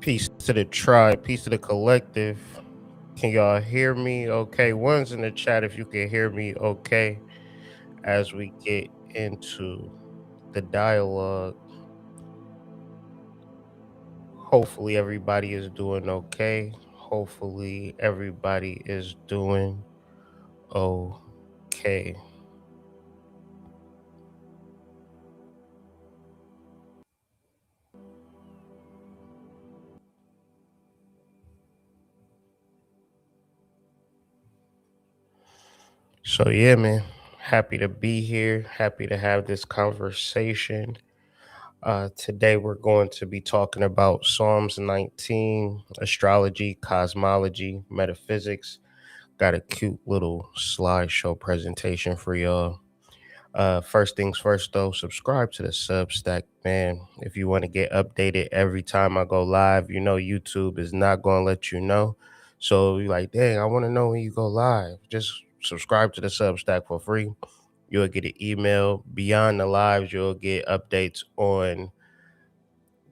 Peace to the tribe, peace to the collective. Can y'all hear me okay? One's in the chat if you can hear me okay as we get into the dialogue. Hopefully, everybody is doing okay. Hopefully, everybody is doing okay. So, yeah, man, happy to be here. Happy to have this conversation. Today, we're going to be talking about Psalms 19, astrology, cosmology, metaphysics. Got a cute little slideshow presentation for y'all. First things first, though, subscribe to the Substack, man. If you want to get updated every time I go live, you know YouTube is not going to let you know. So you're like, dang, I want to know when you go live. Just subscribe to the Substack for free. You'll get an email. Beyond the lives, you'll get updates on.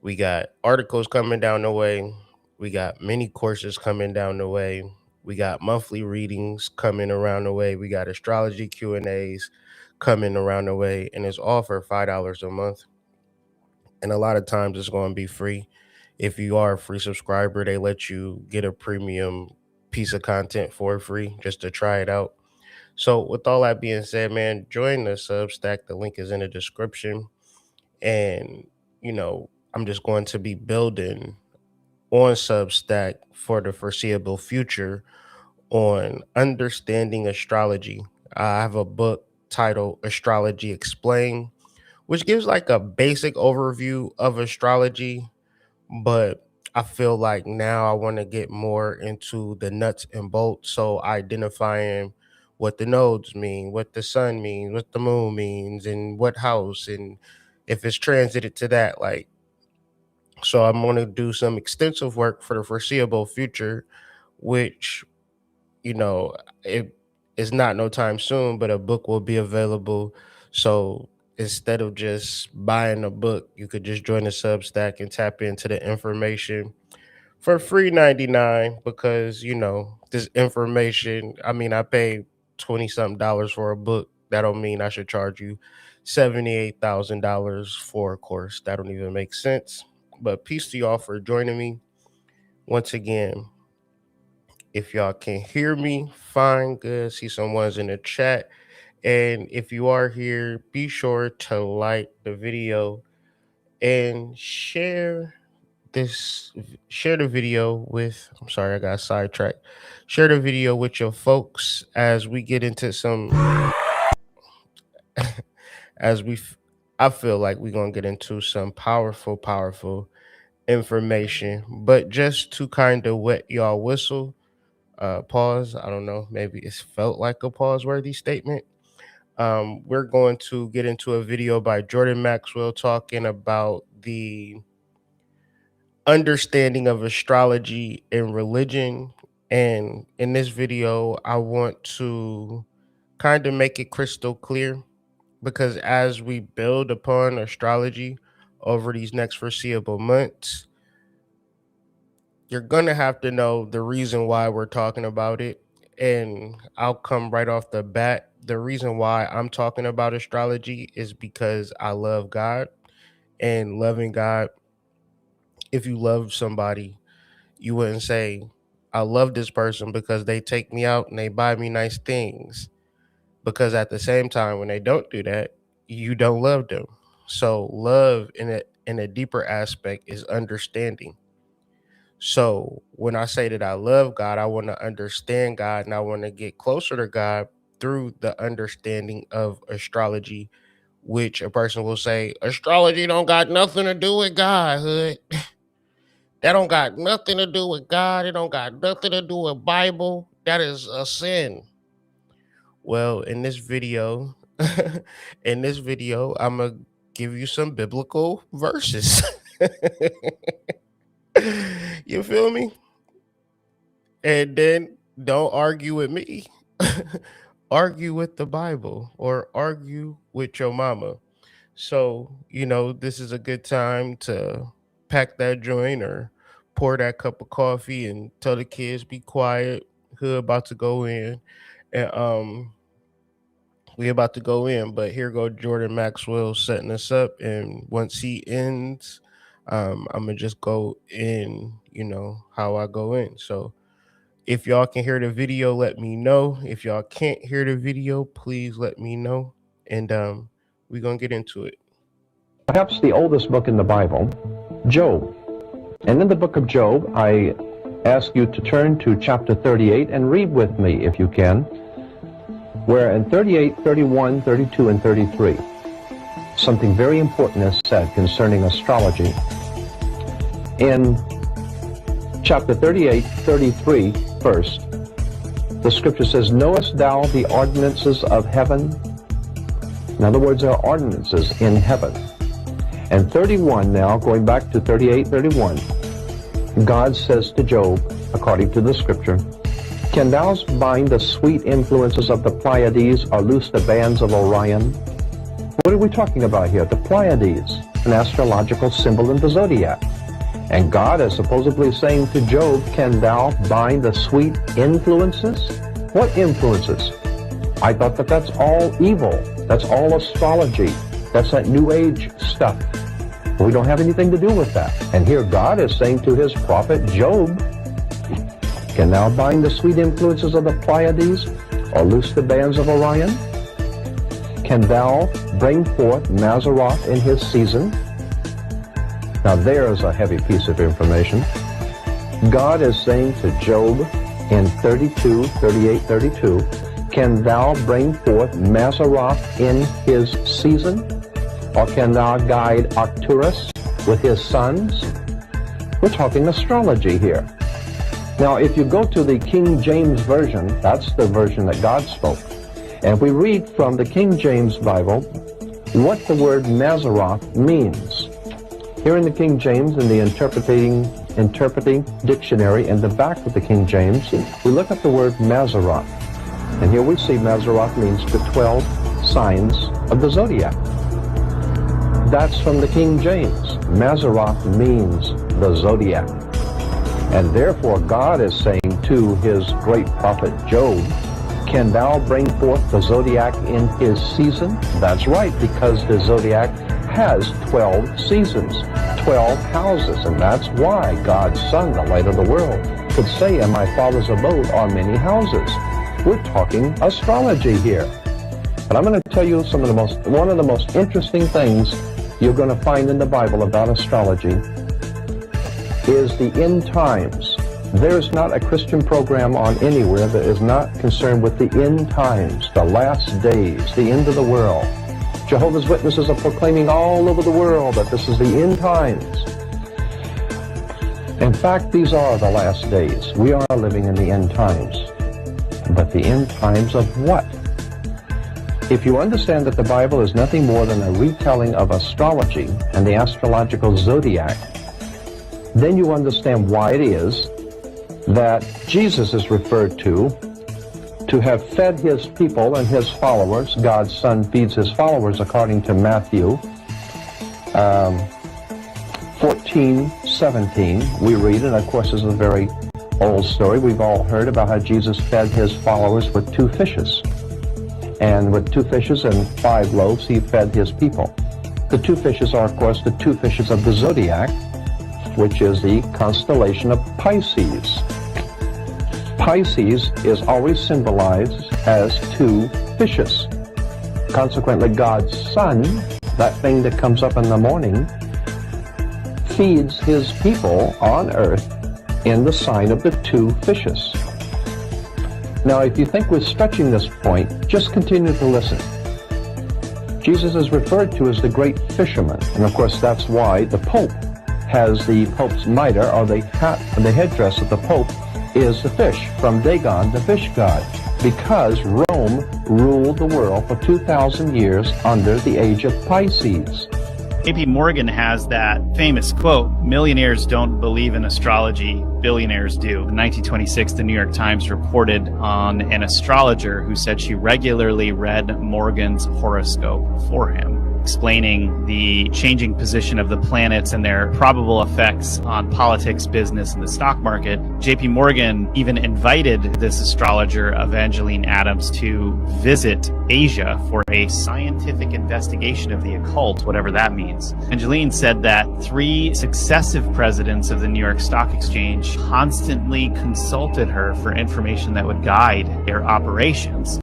We got articles coming down the way. We got mini courses coming down the way. We got monthly readings coming around the way. We got astrology Q&As coming around the way. And it's all for $5 a month. And a lot of times it's going to be free. If you are a free subscriber, they let you get a premium piece of content for free just to try it out. So with all that being said, man, join the Substack. The link is in the description. And, I'm just going to be building on Substack for the foreseeable future on understanding astrology. I have a book titled Astrology Explained, which gives like a basic overview of astrology, but I feel like now I want to get more into the nuts and bolts. So identifying what the nodes mean, what the sun means, what the moon means, and what house, and if it's transited to that, like, so I'm going to do some extensive work for the foreseeable future, which, you know, it is not no time soon, but a book will be available. So instead of just buying a book, you could just join the Substack and tap into the information for free 99 because, this information, I mean, I paid 20 something dollars for a book. That don't mean I should charge you $78,000 for a course. That don't even make sense. But peace to y'all for joining me once again. If y'all can hear me, fine, good. See someone's in the chat. And if you are here, be sure to like the video and share the video with, I'm sorry, I got sidetracked. Share the video with your folks as we get into some as we f- I feel like we're going to get into some powerful information, but just to kind of wet y'all whistle, pause, I don't know, maybe it's felt like a pause worthy statement. We're going to get into a video by Jordan Maxwell talking about the understanding of astrology and religion. And in this video, I want to kind of make it crystal clear because as we build upon astrology over these next foreseeable months, you're going to have to know the reason why we're talking about it. And I'll come right off the bat. The reason why I'm talking about astrology is because I love God, and loving God, if you love somebody, you wouldn't say, I love this person because they take me out and they buy me nice things. Because at the same time, when they don't do that, you don't love them. So love in a deeper aspect is understanding. So when I say that I love God, I want to understand God and I want to get closer to God through the understanding of astrology, which a person will say, astrology don't got nothing to do with Godhood. That don't got nothing to do with God. It don't got nothing to do with Bible. That is a sin. Well, in this video, I'm gonna give you some biblical verses. You feel me? And then don't argue with me. Argue with the Bible or argue with your mama. So, this is a good time to pack that joint or pour that cup of coffee and tell the kids be quiet. Hood about to go in, and we about to go in. But here go Jordan Maxwell setting us up, and once he ends, I'm gonna just go in. You know how I go in. So if y'all can hear the video, let me know. If y'all can't hear the video, please let me know, and we're gonna get into it. Perhaps the oldest book in the Bible, Job. And in the book of Job, I ask you to turn to chapter 38 and read with me, if you can, where in 38, 31, 32, and 33, something very important is said concerning astrology. In chapter 38, 33, first, the scripture says, "Knowest thou the ordinances of heaven?" In other words, there are ordinances in heaven. And 31 now, going back to 38, 31, God says to Job, according to the scripture, "Can thou bind the sweet influences of the Pleiades or loose the bands of Orion?" What are we talking about here? The Pleiades, an astrological symbol in the zodiac. And God is supposedly saying to Job, "Can thou bind the sweet influences?" What influences? I thought that that's all evil. That's all astrology. That's that New Age stuff. We don't have anything to do with that. And here God is saying to his prophet Job, "Can thou bind the sweet influences of the Pleiades or loose the bands of Orion? Can thou bring forth Mazzaroth in his season?" Now there's a heavy piece of information. God is saying to Job in 32, 38, 32, "Can thou bring forth Mazzaroth in his season? Or can thou guide Arcturus with his sons?" We're talking astrology here. Now, if you go to the King James Version, that's the version that God spoke. And if we read from the King James Bible what the word Mazzaroth means. Here in the King James, in the interpreting dictionary, in the back of the King James, we look at the word Mazzaroth. And here we see Mazzaroth means the 12 signs of the zodiac. That's from the King James. Mazzaroth means the zodiac. And therefore God is saying to his great prophet Job, "Can thou bring forth the zodiac in his season?" That's right, because the zodiac has 12 seasons, 12 houses, and that's why God's Son, the light of the world, could say, "In my Father's abode are many houses." We're talking astrology here. But I'm going to tell you one of the most interesting things you're going to find in the Bible about astrology is the end times. There's not a Christian program on anywhere that is not concerned with the end times, the last days, the end of the world. Jehovah's Witnesses are proclaiming all over the world that this is the end times. In fact, these are the last days. We are living in the end times. But the end times of what? If you understand that the Bible is nothing more than a retelling of astrology and the astrological zodiac, then you understand why it is that Jesus is referred to have fed his people and his followers. God's Son feeds his followers according to Matthew 14:17. We read, and of course this is a very old story. We've all heard about how Jesus fed his followers with 2 fishes. And with 2 fishes and 5 loaves, he fed his people. The 2 fishes are, of course, the 2 fishes of the zodiac, which is the constellation of Pisces. Pisces is always symbolized as 2 fishes. Consequently, God's Son, that thing that comes up in the morning, feeds his people on earth in the sign of the 2 fishes. Now, if you think we're stretching this point, just continue to listen. Jesus is referred to as the great fisherman, and of course that's why the Pope has the Pope's mitre, or the hat, and the headdress of the Pope is the fish, from Dagon, the fish god, because Rome ruled the world for 2,000 years under the age of Pisces. JP Morgan has that famous quote, "Millionaires don't believe in astrology, billionaires do." In 1926, the New York Times reported on an astrologer who said she regularly read Morgan's horoscope for him. explaining the changing position of the planets and their probable effects on politics, business, and the stock market. JP Morgan even invited this astrologer, Evangeline Adams, to visit Asia for a scientific investigation of the occult, whatever that means. Evangeline said that 3 successive presidents of the New York Stock Exchange constantly consulted her for information that would guide their operations.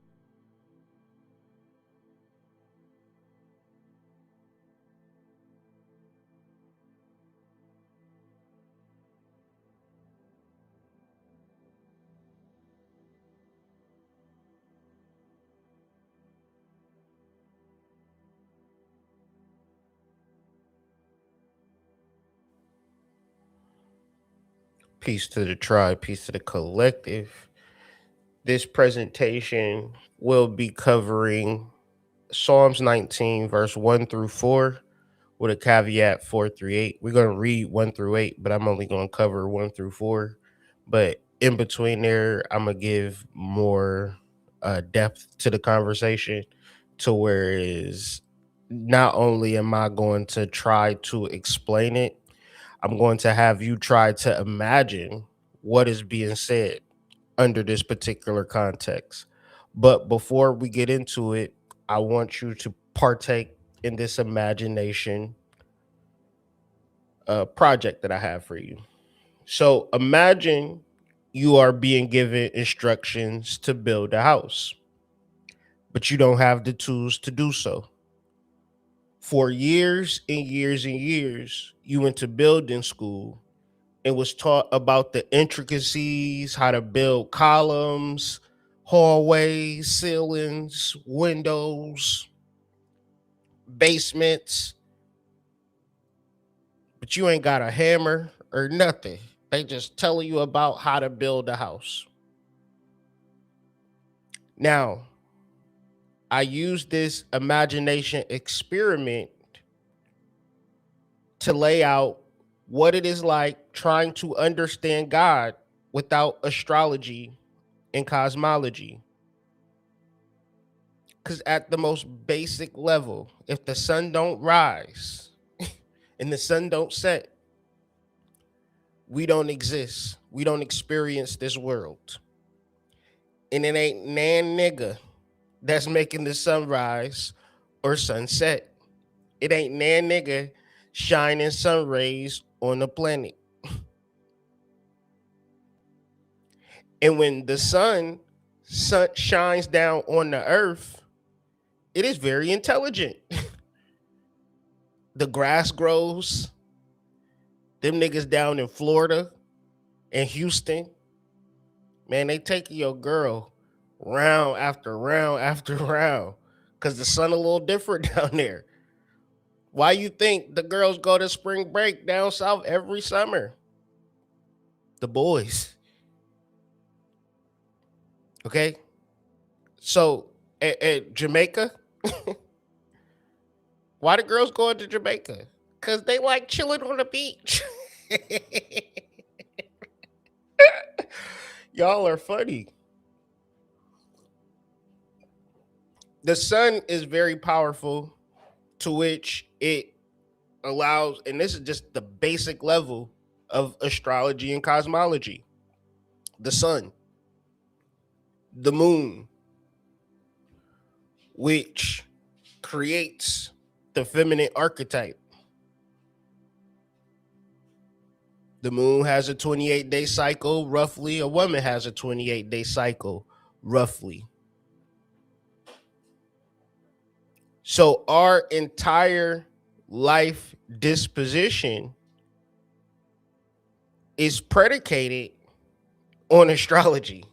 Peace to the tribe, peace to the collective. This presentation will be covering Psalms 19, verse 1 through 4, with a caveat 4 through 8. We're going to read 1 through 8, but I'm only going to cover 1 through 4. But in between there, I'm going to give more depth to the conversation, to where it is not only am I going to try to explain it, I'm going to have you try to imagine what is being said under this particular context. But before we get into it, I want you to partake in this imagination project that I have for you. So imagine you are being given instructions to build a house, but you don't have the tools to do so. For years and years and years, you went to building school and was taught about the intricacies, how to build columns, hallways, ceilings, windows, basements, but you ain't got a hammer or nothing. They just telling you about how to build a house. Now, I use this imagination experiment to lay out what it is like trying to understand God without astrology and cosmology. Because at the most basic level, if the sun don't rise and the sun don't set, we don't exist. We don't experience this world. And it ain't nan nigga that's making the sunrise or sunset. It ain't nan nigga shining sun rays on the planet. And when the sun shines down on the earth, it is very intelligent. The grass grows. Them niggas down in Florida and Houston, man, they taking your girl round after round after round, because the sun a little different down there. Why you think the girls go to spring break down south every summer? The boys. Okay? So at Jamaica, why the girls going to Jamaica? Because they like chilling on the beach. Y'all are funny. The sun is very powerful, to which it allows, and this is just the basic level of astrology and cosmology. The sun, the moon, which creates the feminine archetype. The moon has a 28-day cycle, roughly. A woman has a 28-day cycle, roughly. So our entire life disposition is predicated on astrology.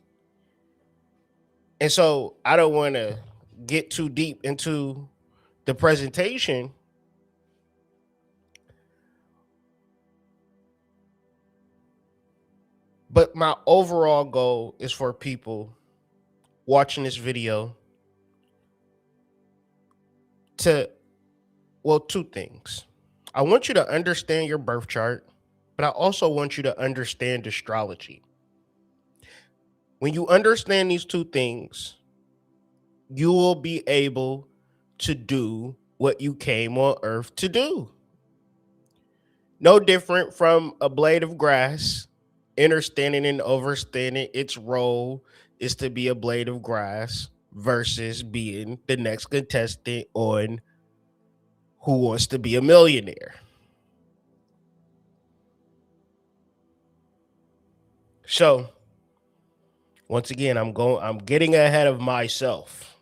And so I don't want to get too deep into the presentation, but my overall goal is for people watching this video to, well, 2 things. I want you to understand your birth chart, but I also want you to understand astrology. When you understand these 2 things, you will be able to do what you came on earth to do. No different from a blade of grass, understanding and overstanding its role is to be a blade of grass versus being the next contestant on Who Wants to Be a Millionaire. So, once again, I'm getting ahead of myself.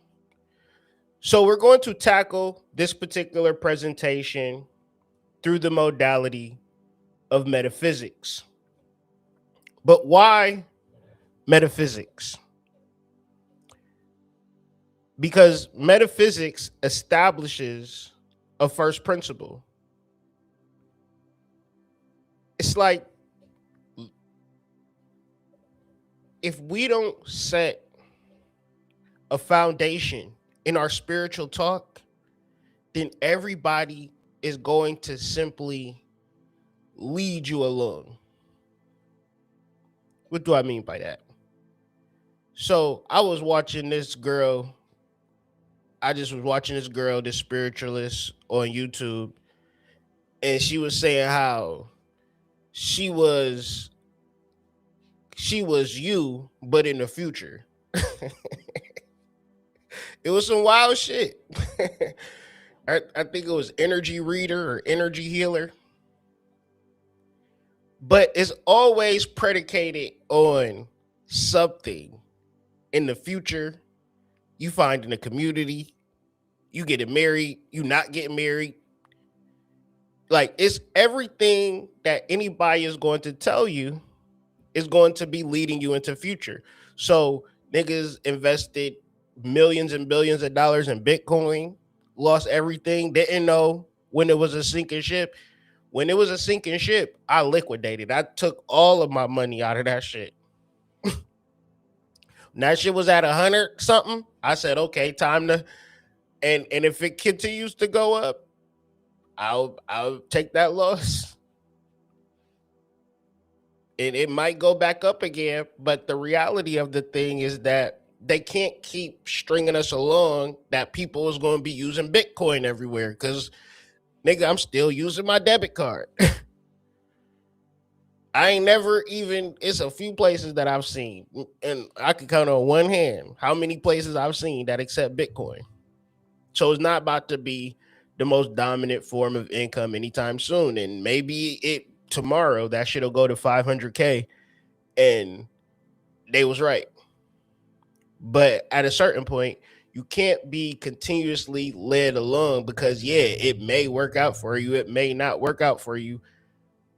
So, we're going to tackle this particular presentation through the modality of metaphysics. But why metaphysics? Because metaphysics establishes a first principle. It's like if we don't set a foundation in our spiritual talk, then everybody is going to simply lead you along. What do I mean by that? So I was watching this girl. This spiritualist on YouTube, and she was saying how she was you, but in the future. It was some wild shit. I think it was energy reader or energy healer. But it's always predicated on something in the future. You find in the community, you getting married, you not getting married. Like, it's everything that anybody is going to tell you is going to be leading you into future. So niggas invested millions and billions of dollars in Bitcoin, lost everything, didn't know when it was a sinking ship. When it was a sinking ship, I liquidated. I took all of my money out of that shit. That shit was at 100 something. I said, okay, time to, and if it continues to go up, I'll take that loss. And it might go back up again, but the reality of the thing is that they can't keep stringing us along that people is going to be using Bitcoin everywhere, because nigga, I'm still using my debit card. I ain't never even, it's a few places that I've seen, and I can count on one hand how many places I've seen that accept Bitcoin. So it's not about to be the most dominant form of income anytime soon. And maybe tomorrow that shit'll go to 500K, and they was right. But at a certain point, you can't be continuously led along, because it may work out for you, it may not work out for you.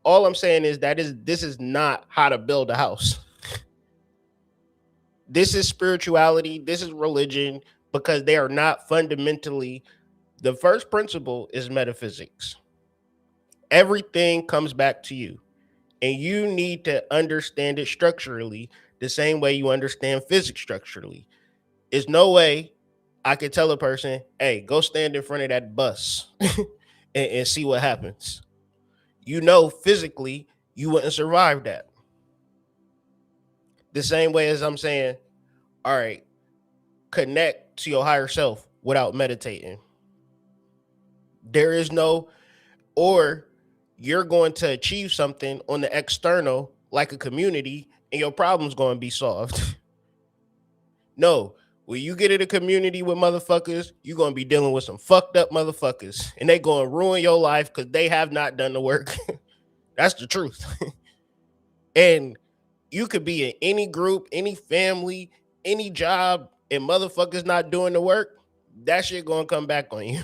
All I'm saying is this is not how to build a house. This is spirituality, this is religion, because they are not fundamentally. The first principle is metaphysics. Everything comes back to you, and you need to understand it structurally the same way you understand physics structurally. There's no way I could tell a person, hey, go stand in front of that bus and see what happens. Physically, you wouldn't survive that. The same way as I'm saying, all right, connect to your higher self without meditating. There is no, or you're going to achieve something on the external, like a community, and your problem's going to be solved. No, when you get in a community with motherfuckers, you're going to be dealing with some fucked up motherfuckers, and they going to ruin your life because they have not done the work. That's the truth. And you could be in any group, any family, any job, and motherfuckers not doing the work, that shit going to come back on you.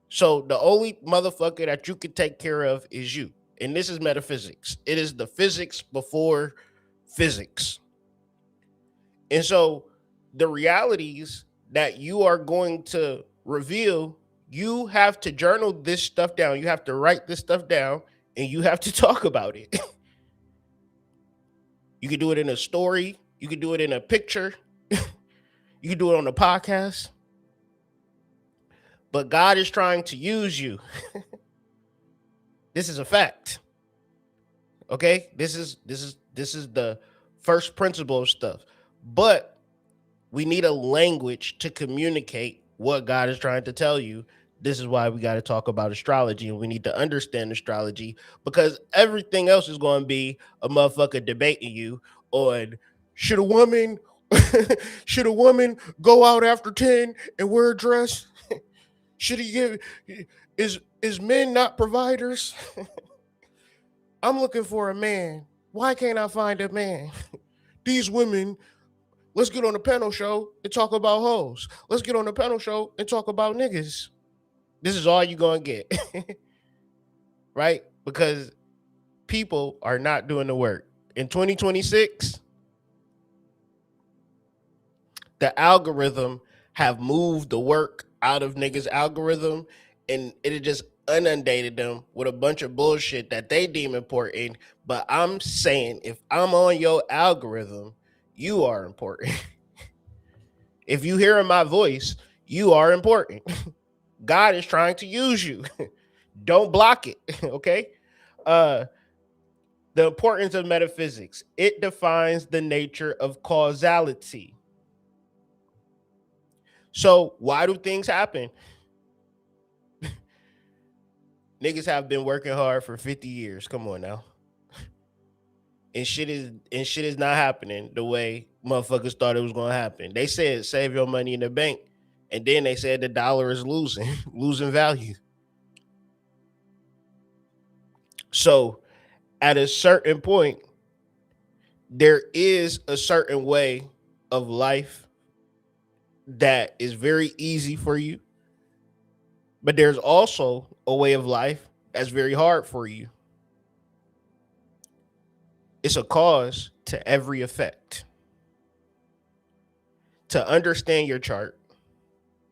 So the only motherfucker that you can take care of is you. And this is metaphysics. It is the physics before physics. And so the realities that you are going to reveal, you have to journal this stuff down. You have to write this stuff down, and you have to talk about it. You can do it in a story. You can do it in a picture. You can do it on a podcast. But God is trying to use you. This is a fact. Okay? This is the first principle of stuff. But we need a language to communicate what God is trying to tell you This is why we got to talk about astrology, and we need to understand astrology, because everything else is going to be a motherfucker debating you on should a woman should a woman go out after 10 and wear a dress? Should he give is men not providers? I'm looking for a man. Why can't I find a man? These women, let's get on the panel show and talk about hoes. Let's get on the panel show and talk about niggas. This is all you're going to get. Right? Because people are not doing the work. In 2026, the algorithm have moved the work out of niggas' algorithm, and it just inundated them with a bunch of bullshit that they deem important. But I'm saying, if I'm on your algorithm, you are important. If you hearing my voice, you are important. God is trying to use you. Don't block it. Okay. The importance of metaphysics. It defines the nature of causality. So why do things happen? Niggas have been working hard for 50 years. Come on now. And shit is not happening the way motherfuckers thought it was gonna happen. They said save your money in the bank, and then they said the dollar is losing value. So at a certain point, there is a certain way of life that is very easy for you, but there's also a way of life that's very hard for you. It's a cause to every effect. To understand your chart,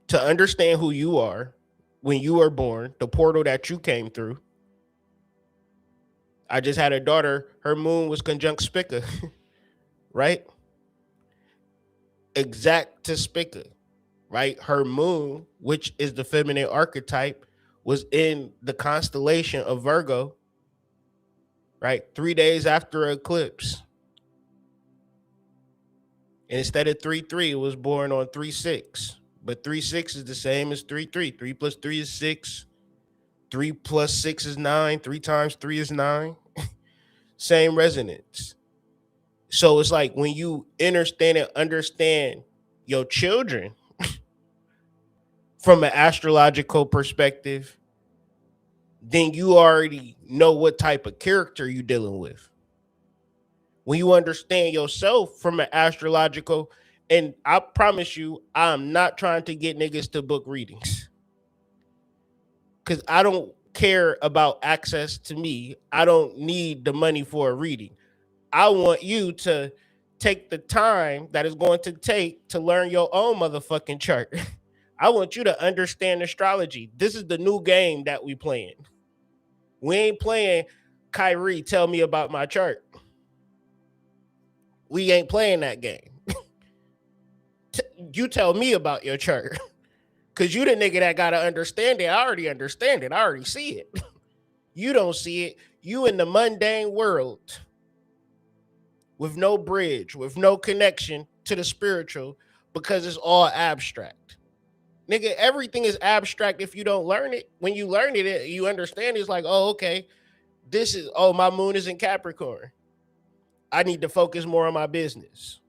to understand who you are when you were born, the portal that you came through. I just had a daughter, her moon was conjunct Spica, right? Exact to Spica, right? Her moon, which is the feminine archetype, was in the constellation of Virgo, right? 3 days after eclipse. And instead of 3-3, it was born on 3-6. But 3-6 is the same as 3-3. 3 plus 3 is 6. 3 plus 6 is 9. 3 times 3 is 9. Same resonance. So it's like when you understand your children from an astrological perspective, then you already know what type of character you're dealing with. When you understand yourself from an astrological, and I promise you, I'm not trying to get niggas to book readings, because I don't care about access to me. I don't need the money for a reading. I want you to take the time that it's going to take to learn your own motherfucking chart. I want you to understand astrology. This is the new game that we playing. We ain't playing Kyrie, tell me about my chart. We ain't playing that game. You tell me about your chart. Because you the nigga that got to understand it. I already understand it. I already see it. You don't see it. You in the mundane world with no bridge, with no connection to the spiritual, because it's all abstract. Nigga, everything is abstract if you don't learn it. When you learn it, you understand it's like, oh, okay, my moon is in Capricorn. I need to focus more on my business.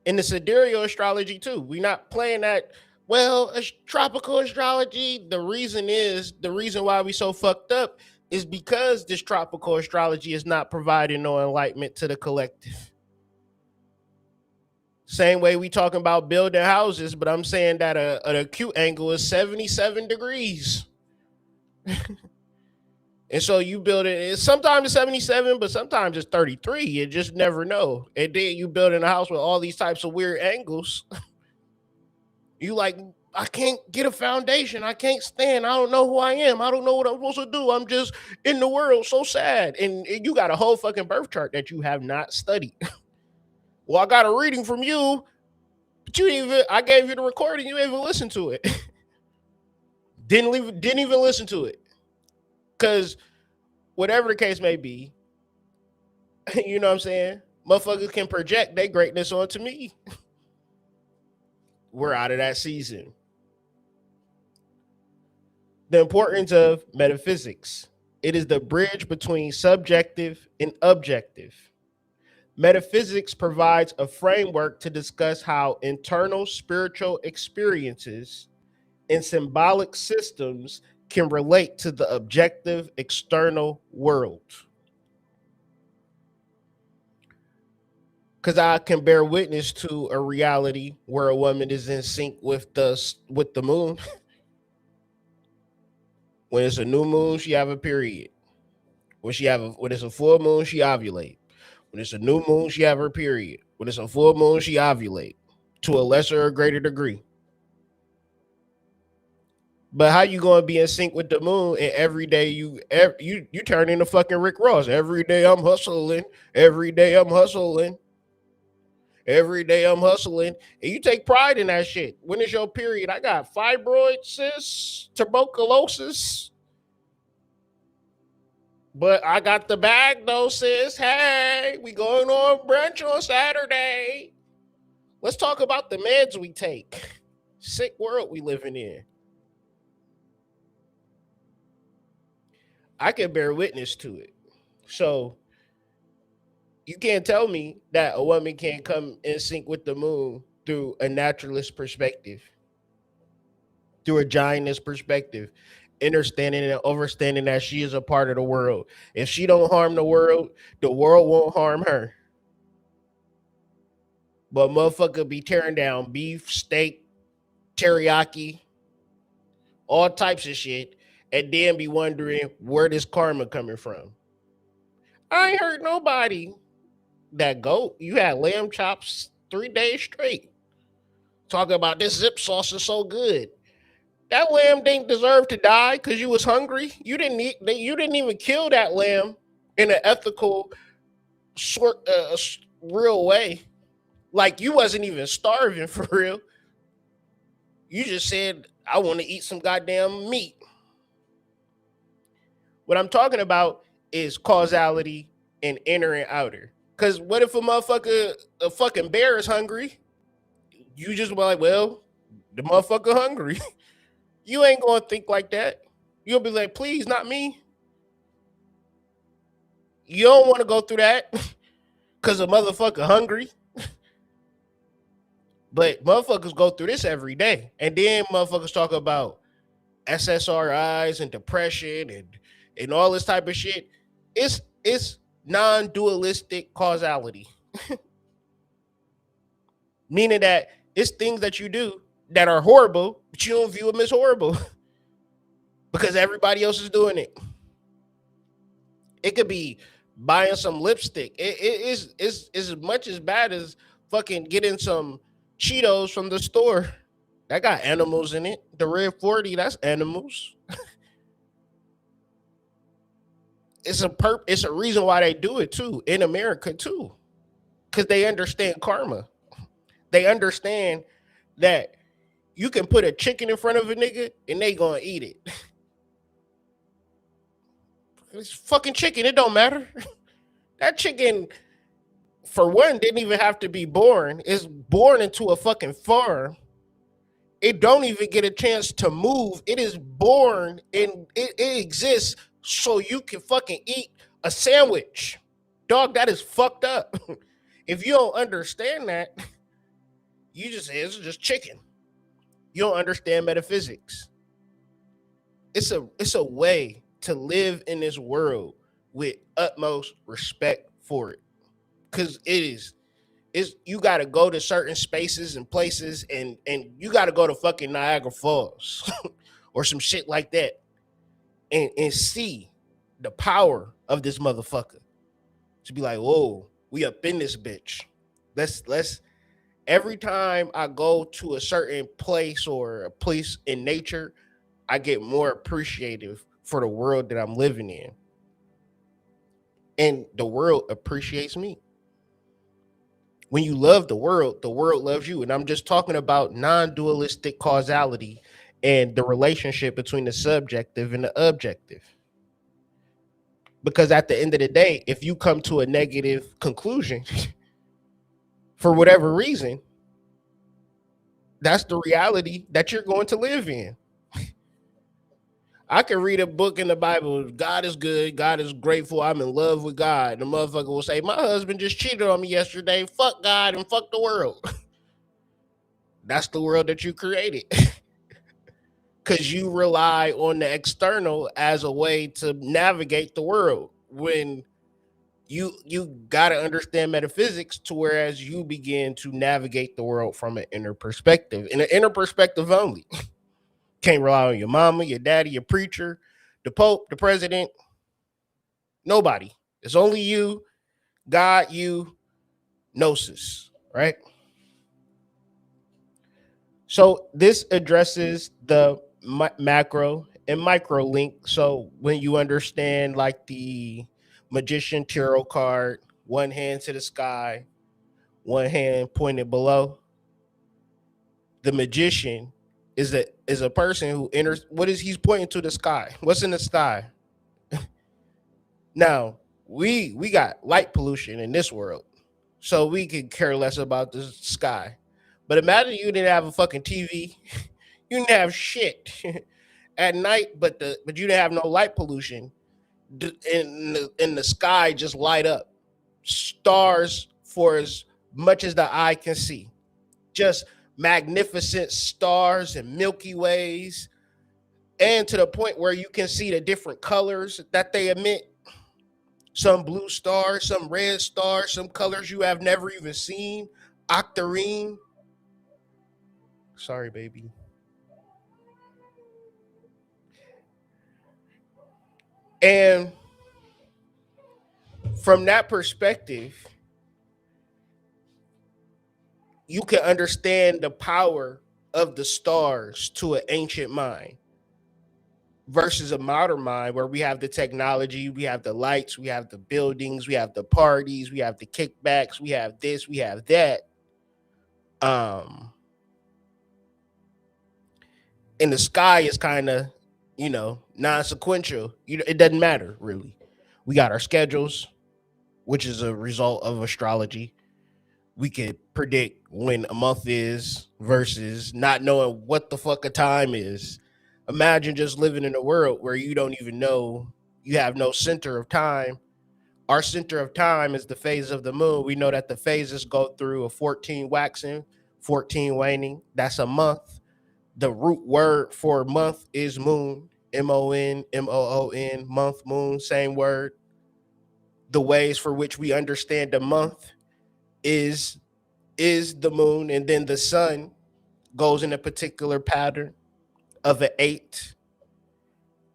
In the sidereal astrology too, we're not playing that. Well, tropical astrology, the reason why we so fucked up is because this tropical astrology is not providing no enlightenment to the collective. Same way we talking about building houses, but I'm saying that an acute angle is 77 degrees. And so you build it, sometimes it's 77, but sometimes it's 33. You just never know. And then you build in a house with all these types of weird angles. You like, I can't get a foundation. I can't stand. I don't know who I am. I don't know what I'm supposed to do. I'm just in the world, so sad. And you got a whole fucking birth chart that you have not studied. Well, I got a reading from you, but I gave you the recording. You didn't even listen to it. Didn't even listen to it. Because whatever the case may be, you know what I'm saying? Motherfuckers can project their greatness onto me. We're out of that season. The importance of metaphysics. It is the bridge between subjective and objective. Metaphysics provides a framework to discuss how internal spiritual experiences and symbolic systems can relate to the objective external world. Because I can bear witness to a reality where a woman is in sync with the moon. When it's a new moon, she have a period. When it's a full moon, she ovulate. When it's a new moon, she have her period. When it's a full moon, she ovulate to a lesser or greater degree. But how you gonna be in sync with the moon and every day you turn into fucking Rick Ross? Every day I'm hustling. Every day I'm hustling. Every day I'm hustling. And you take pride in that shit. When is your period? I got fibroids, sis, tuberculosis. But I got the bag though, sis. Hey, we going on brunch on Saturday. Let's talk about the meds we take. Sick world we living in. I can bear witness to it. So you can't tell me that a woman can't come in sync with the moon through a naturalist perspective, through a giantess perspective, understanding and overstanding that she is a part of the world. If she don't harm the world won't harm her. But motherfucker be tearing down beef, steak, teriyaki, all types of shit, and then be wondering where this karma coming from. I ain't hurt nobody. That goat, you had lamb chops 3 days straight. Talking about this zip sauce is so good. That lamb didn't deserve to die because you was hungry. You didn't even kill that lamb in an ethical, real way. Like you wasn't even starving for real. You just said, I want to eat some goddamn meat. What I'm talking about is causality and inner and outer. Because what if a fucking bear is hungry? You just be like, well, the motherfucker hungry. You ain't going to think like that. You'll be like, please, not me. You don't want to go through that because a motherfucker hungry. But motherfuckers go through this every day. And then motherfuckers talk about SSRIs and depression and all this type of shit. It's non-dualistic causality. Meaning that it's things that you do that are horrible, but you don't view them as horrible because everybody else is doing it. It could be buying some lipstick. It's as much as bad as fucking getting some Cheetos from the store. That got animals in it. The Red 40, that's animals. It's a reason why they do it too, in America too. Because they understand karma. They understand that you can put a chicken in front of a nigga and they gonna eat it. It's fucking chicken, it don't matter. That chicken, for one, didn't even have to be born. It's born into a fucking farm. It don't even get a chance to move. It is born and it exists so you can fucking eat a sandwich. Dog, that is fucked up. If you don't understand that, you just say it's just chicken. You don't understand metaphysics. It's a way to live in this world with utmost respect for it. Cause it's you gotta go to certain spaces and places and you gotta go to fucking Niagara Falls or some shit like that and see the power of this motherfucker. To be like, whoa, we up in this bitch. Let's every time I go to a certain place or a place in nature, I get more appreciative for the world that I'm living in. And the world appreciates me. When you love the world loves you. And I'm just talking about non-dualistic causality and the relationship between the subjective and the objective. Because at the end of the day, if you come to a negative conclusion for whatever reason, that's the reality that you're going to live in. I can read a book in the Bible. God is good. God is grateful. I'm in love with God. The motherfucker will say, my husband just cheated on me yesterday. Fuck God and fuck the world. That's the world that you created. Because you rely on the external as a way to navigate the world. When you got to understand metaphysics to whereas you begin to navigate the world from an inner perspective, in an inner perspective only. Can't rely on your mama, your daddy, your preacher, the pope, the president, nobody. It's only you, God, you, gnosis, right? So this addresses the macro and micro link. So when you understand like the magician tarot card, one hand to the sky, one hand pointed below, the magician is a person who enters. What is he's pointing to the sky? What's in the sky? Now we got light pollution in this world, so we could care less about the sky. But imagine you didn't have a fucking TV, you didn't have shit at night, but you didn't have no light pollution. In the sky just light up, stars for as much as the eye can see, just magnificent stars and Milky Ways, and to the point where you can see the different colors that they emit. Some blue stars, some red stars, some colors you have never even seen. Octarine. Sorry, baby. And from that perspective, you can understand the power of the stars to an ancient mind versus a modern mind where we have the technology, we have the lights, we have the buildings, we have the parties, we have the kickbacks, we have this, we have that. Um, and the sky is kind of, non-sequential. It doesn't matter really. We got our schedules, which is a result of astrology. We could predict when a month is versus not knowing what the fuck a time is. Imagine just living in a world where you don't even know, you have no center of time. Our center of time is the phase of the moon. We know that the phases go through a 14 waxing, 14 waning. That's a month. The root word for month is moon, MON, month, moon, same word. The ways for which we understand the month is the moon, and then the sun goes in a particular pattern of an 8,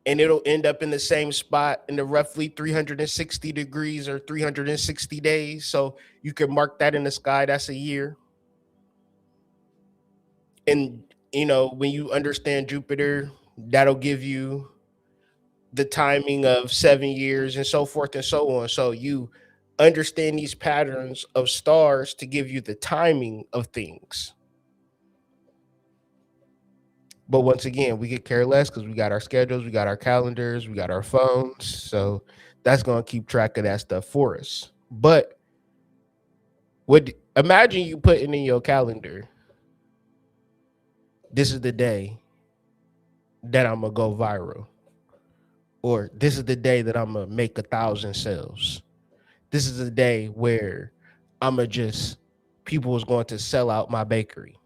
and it'll end up in the same spot in the roughly 360 degrees or 360 days. So you can mark that in the sky. That's a year. And when you understand Jupiter, that'll give you the timing of 7 years and so forth and so on. So you understand these patterns of stars to give you the timing of things. But once again, we could care less because we got our schedules, we got our calendars, we got our phones. So that's going to keep track of that stuff for us. But imagine you putting in your calendar, this is the day that I'm going to go viral. Or this is the day that I'm going to make 1,000 sales. This is the day where people is going to sell out my bakery.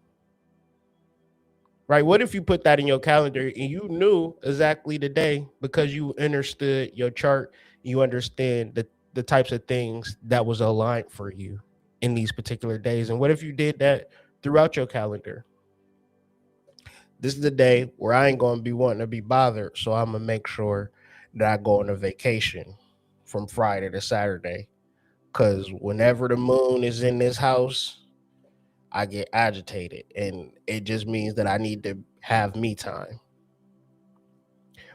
Right? What if you put that in your calendar and you knew exactly the day because you understood your chart, you understand the types of things that was aligned for you in these particular days? And what if you did that throughout your calendar? This is the day where I ain't going to be wanting to be bothered, so I'm going to make sure that I go on a vacation from Friday to Saturday. Because whenever the moon is in this house, I get agitated, and it just means that I need to have me time.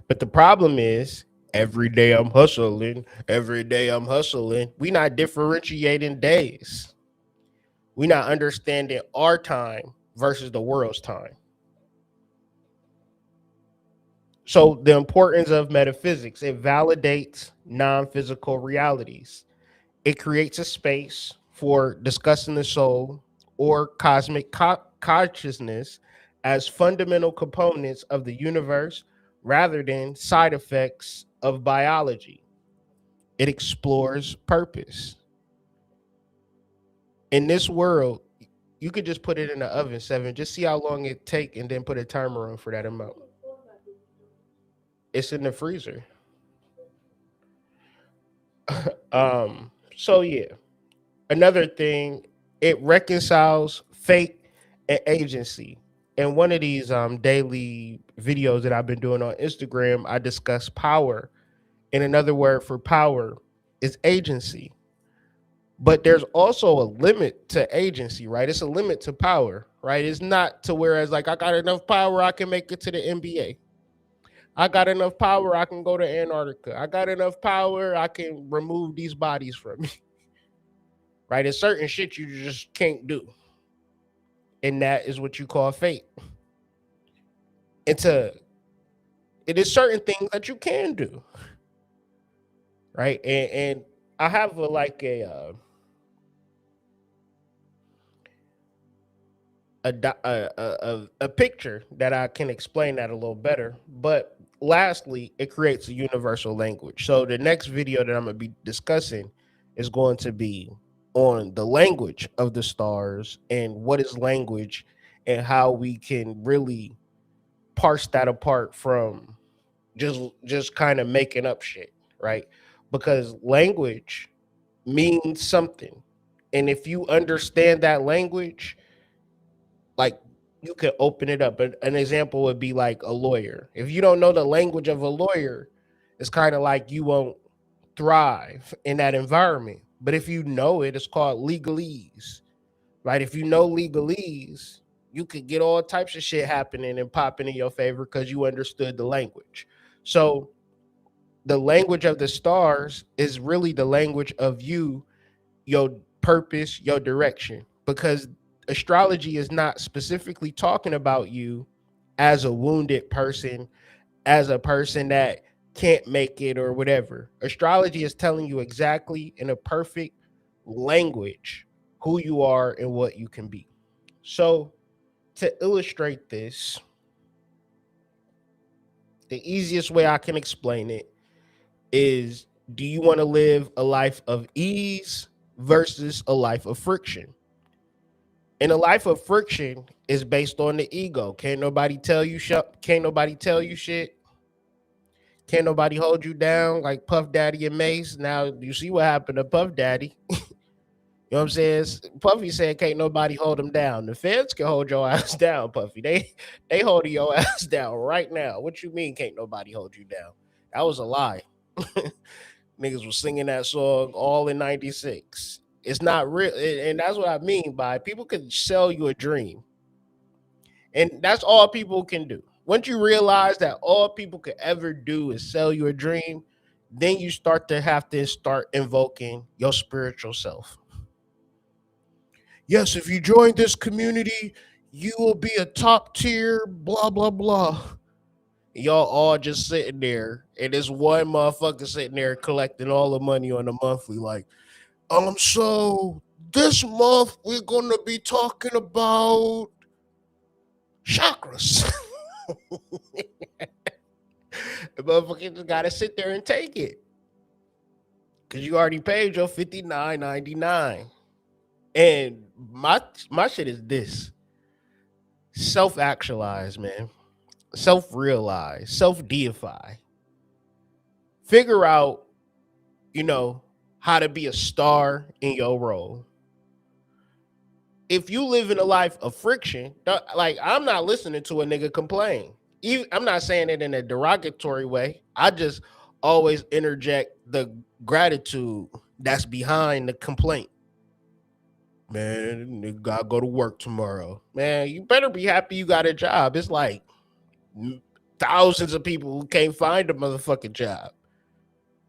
But the problem is, every day I'm hustling. We not differentiating days. We not understanding our time versus the world's time. So the importance of metaphysics, it validates non-physical realities. It creates a space for discussing the soul or cosmic consciousness as fundamental components of the universe, rather than side effects of biology. It explores purpose. In this world, you could just put it in the oven, seven, just see how long it take and then put a timer on for that amount. It's in the freezer. So yeah. Another thing, it reconciles fate and agency. In one of these daily videos that I've been doing on Instagram, I discuss power. And another word for power is agency. But there's also a limit to agency, right? It's a limit to power, right? It's not to whereas like I got enough power I can make it to the NBA. I got enough power I can go to Antarctica. I got enough power I can remove these bodies from me. Right? It's certain shit you just can't do. And that is what you call fate. It's a it is certain things that you can do. Right? And I have a picture that I can explain that a little better. But lastly, it creates a universal language. So the next video that I'm going to be discussing is going to be on the language of the stars and what is language and how we can really parse that apart from just kind of making up shit, right? Because language means something. And if you understand that language, like you could open it up. An example would be like a lawyer. If you don't know the language of a lawyer, it's kind of like you won't thrive in that environment. But if you know it, it's called legalese, right? If you know legalese, you could get all types of shit happening and popping in your favor because you understood the language. So the language of the stars is really the language of you, your purpose, your direction, because astrology is not specifically talking about you as a wounded person, as a person that can't make it or whatever. Astrology is telling you exactly in a perfect language who you are and what you can be. So, to illustrate this, the easiest way I can explain it is, do you want to live a life of ease versus a life of friction? And a life of friction is based on the ego. Can't nobody tell you shit. Can't nobody tell you shit. Can't nobody hold you down like Puff Daddy and Mace. Now you see what happened to Puff Daddy. You know what I'm saying? Puffy said can't nobody hold him down. The feds can hold your ass down, Puffy. They holding your ass down right now. What you mean can't nobody hold you down? That was a lie. Niggas was singing that song all in 96. It's not real. And that's what I mean by people can sell you a dream. And that's all people can do. Once you realize that all people could ever do is sell you a dream, then you start to have to start invoking your spiritual self. Yes, if you join this community, you will be a top tier, blah, blah, blah. Y'all all just sitting there, and this one motherfucker sitting there collecting all the money on the monthly, like, so this month we're gonna be talking about chakras. The motherfucker just gotta sit there and take it. Cause you already paid your $59.99. And my shit is this. Self-actualize, man. Self-realize, self-deify. Figure out, how to be a star in your role. If you live in a life of friction, like I'm not listening to a nigga complain. I'm not saying it in a derogatory way. I just always interject the gratitude that's behind the complaint. Man, nigga gotta go to work tomorrow. Man, you better be happy you got a job. It's like thousands of people who can't find a motherfucking job.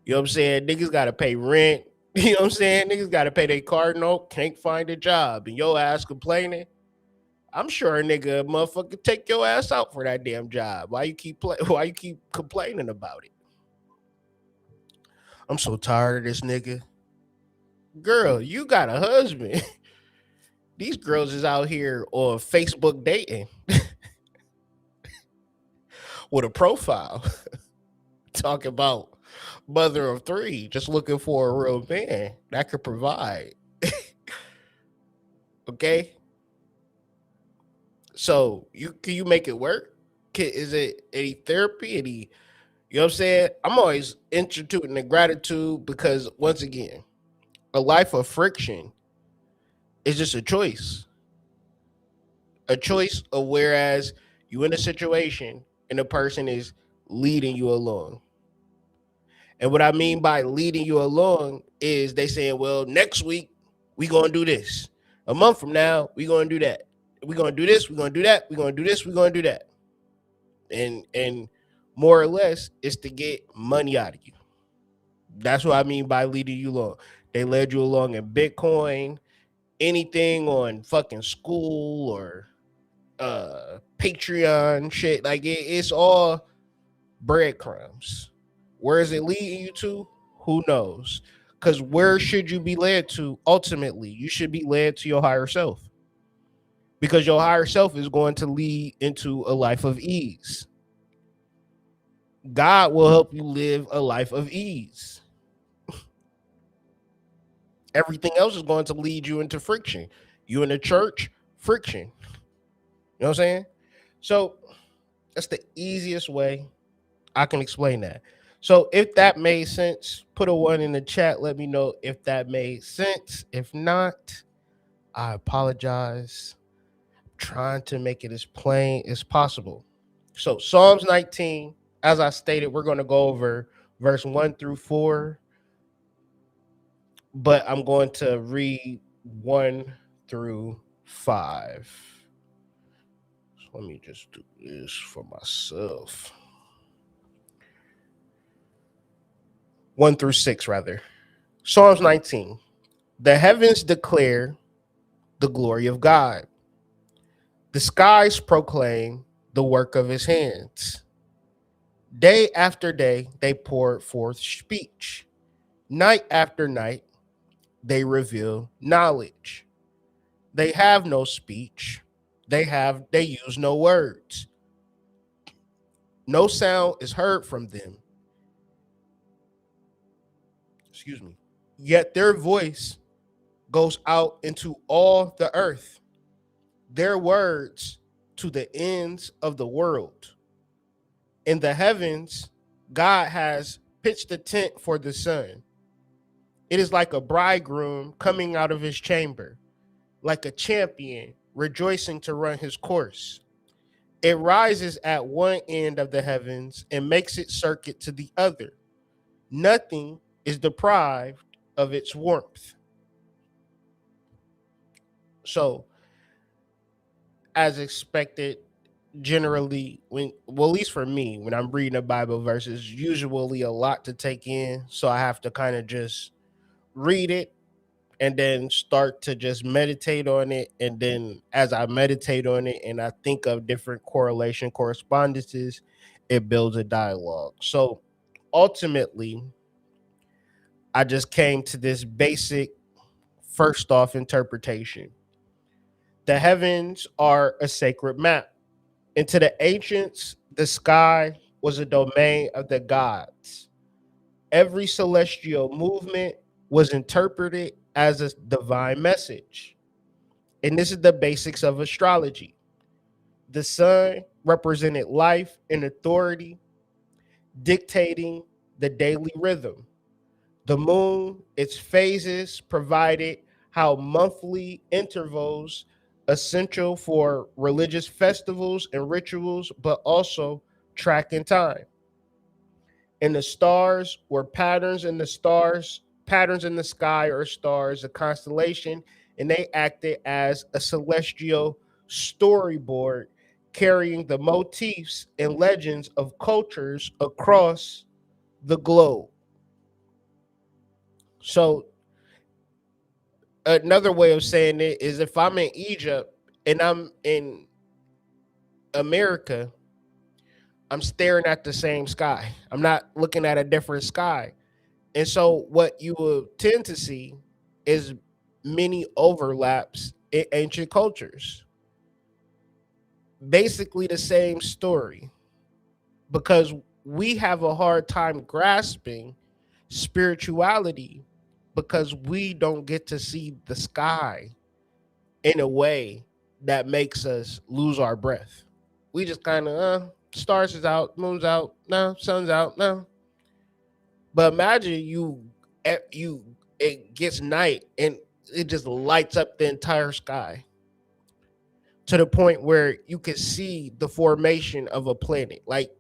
You know what I'm saying? Niggas gotta pay rent. You know what I'm saying? Niggas gotta pay their car note, can't find a job, and your ass complaining. I'm sure a nigga motherfucker take your ass out for that damn job. Why you keep complaining about it? I'm so tired of this nigga. Girl, you got a husband. These girls is out here on Facebook dating. with a profile talking about mother of three, just looking for a real man that could provide. Okay, so can you make it work? Is it any therapy? Any, you know what I'm saying? I'm always instituting the gratitude because once again, a life of friction is just a choice of whereas you in a situation and the person is leading you along. And what I mean by leading you along is they saying, well, next week we gonna do this. A month from now, we gonna do that. We're gonna do this, we're gonna do that, we're gonna do this, we're gonna do that. And more or less it's to get money out of you. That's what I mean by leading you along. They led you along in Bitcoin, anything on fucking school or Patreon shit. Like it's all breadcrumbs. Where is it leading you to? Who knows? Because where should you be led to? Ultimately, you should be led to your higher self. Because your higher self is going to lead into a life of ease. God will help you live a life of ease. Everything else is going to lead you into friction. You in the church, friction. You know what I'm saying? So that's the easiest way I can explain that. So if that made sense, put a 1 in the chat. Let me know if that made sense. If not, I apologize. I'm trying to make it as plain as possible. So Psalms 19, as I stated, we're going to go over verse 1 through 4. But I'm going to read 1 through 5. So let me just do this for myself. 1 through 6, rather. Psalms 19. The heavens declare the glory of God. The skies proclaim the work of his hands. Day after day, they pour forth speech. Night after night, they reveal knowledge. They have no speech. They use no words. No sound is heard from them. Excuse me. Yet their voice goes out into all the earth, their words to the ends of the world. In the heavens, God has pitched a tent for the sun. It is like a bridegroom coming out of his chamber, like a champion rejoicing to run his course. It rises at one end of the heavens and makes its circuit to the other. Nothing is deprived of its warmth. So, as expected, generally, at least for me, when I'm reading a Bible verse, it's usually a lot to take in. So I have to kind of just read it and then start to just meditate on it. And then as I meditate on it and I think of different correspondences, it builds a dialogue. So ultimately, I just came to this basic first off interpretation. The heavens are a sacred map. And to the ancients, the sky was a domain of the gods. Every celestial movement was interpreted as a divine message. And this is the basics of astrology. The sun represented life and authority, dictating the daily rhythm. The moon, its phases provided how monthly intervals essential for religious festivals and rituals, but also tracking time. And the stars were patterns in the sky or stars, a constellation, and they acted as a celestial storyboard carrying the motifs and legends of cultures across the globe. So another way of saying it is if I'm in Egypt and I'm in America, I'm staring at the same sky. I'm not looking at a different sky. And so what you will tend to see is many overlaps in ancient cultures. Basically the same story, because we have a hard time grasping spirituality because we don't get to see the sky in a way that makes us lose our breath. We just kind of, stars is out, moon's out, no, sun's out, no. But imagine it gets night and it just lights up the entire sky to the point where you can see the formation of a planet. Like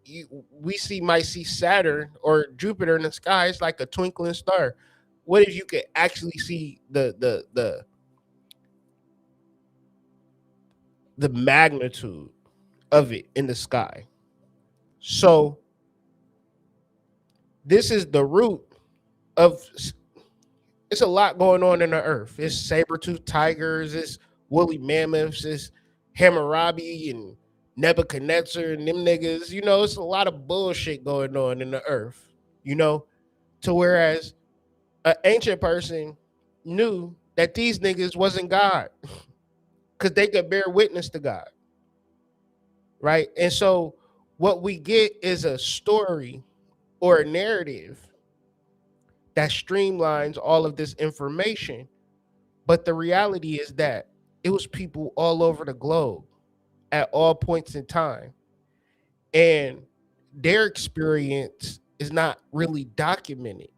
might see Saturn or Jupiter in the sky. It's like a twinkling star. What if you could actually see the magnitude of it in the sky? So this is the root of. It's a lot going on in the earth. It's saber-toothed tigers. It's woolly mammoths. It's Hammurabi and Nebuchadnezzar and them niggas. It's a lot of bullshit going on in the earth. To whereas an ancient person knew that these niggas wasn't God because they could bear witness to God. Right? And so what we get is a story or a narrative that streamlines all of this information. But the reality is that it was people all over the globe at all points in time. And their experience is not really documented.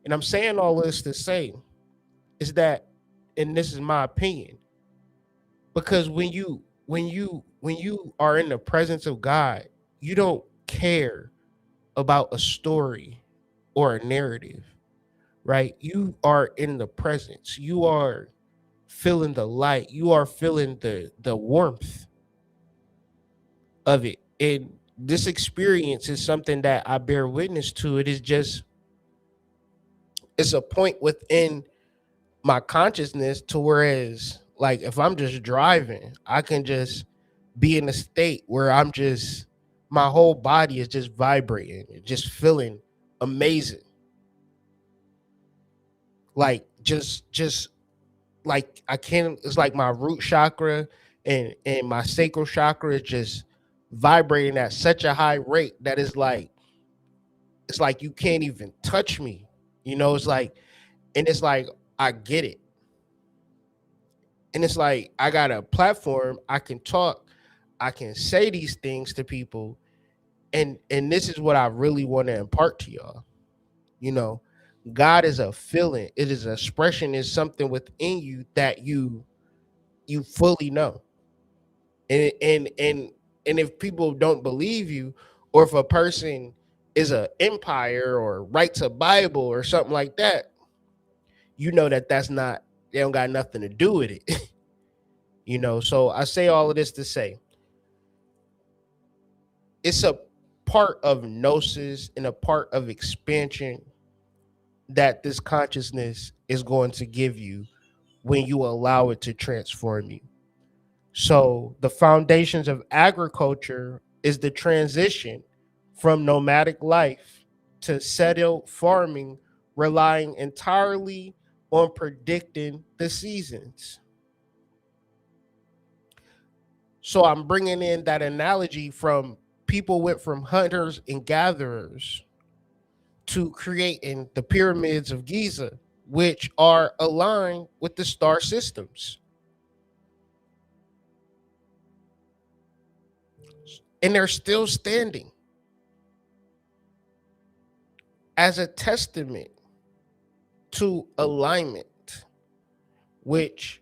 And I'm saying all this to say is that, and this is my opinion, because when you are in the presence of God, you don't care about a story or a narrative, right? You are in the presence. You are feeling the light. You are feeling the warmth of it. And this experience is something that I bear witness to. It's a point within my consciousness to whereas, like, if I'm just driving, I can just be in a state where my whole body is just vibrating, just feeling amazing. Like just like I can't. It's like my root chakra and my sacral chakra is just vibrating at such a high rate that it's like you can't even touch me. It's like, and it's like I get it, and it's like I got a platform. I can talk. I can say these things to people, and this is what I really want to impart to y'all. God is a feeling. It is an expression. Is something within you that you fully know. And if people don't believe you, or if a person is an empire or writes a Bible or something like that, that's not. They don't got nothing to do with it. So I say all of this to say it's a part of gnosis and a part of expansion that this consciousness is going to give you when you allow it to transform you. So the foundations of agriculture is the transition from nomadic life to settled farming, relying entirely on predicting the seasons. So I'm bringing in that analogy from people went from hunters and gatherers to creating the pyramids of Giza, which are aligned with the star systems. And they're still standing as a testament to alignment, which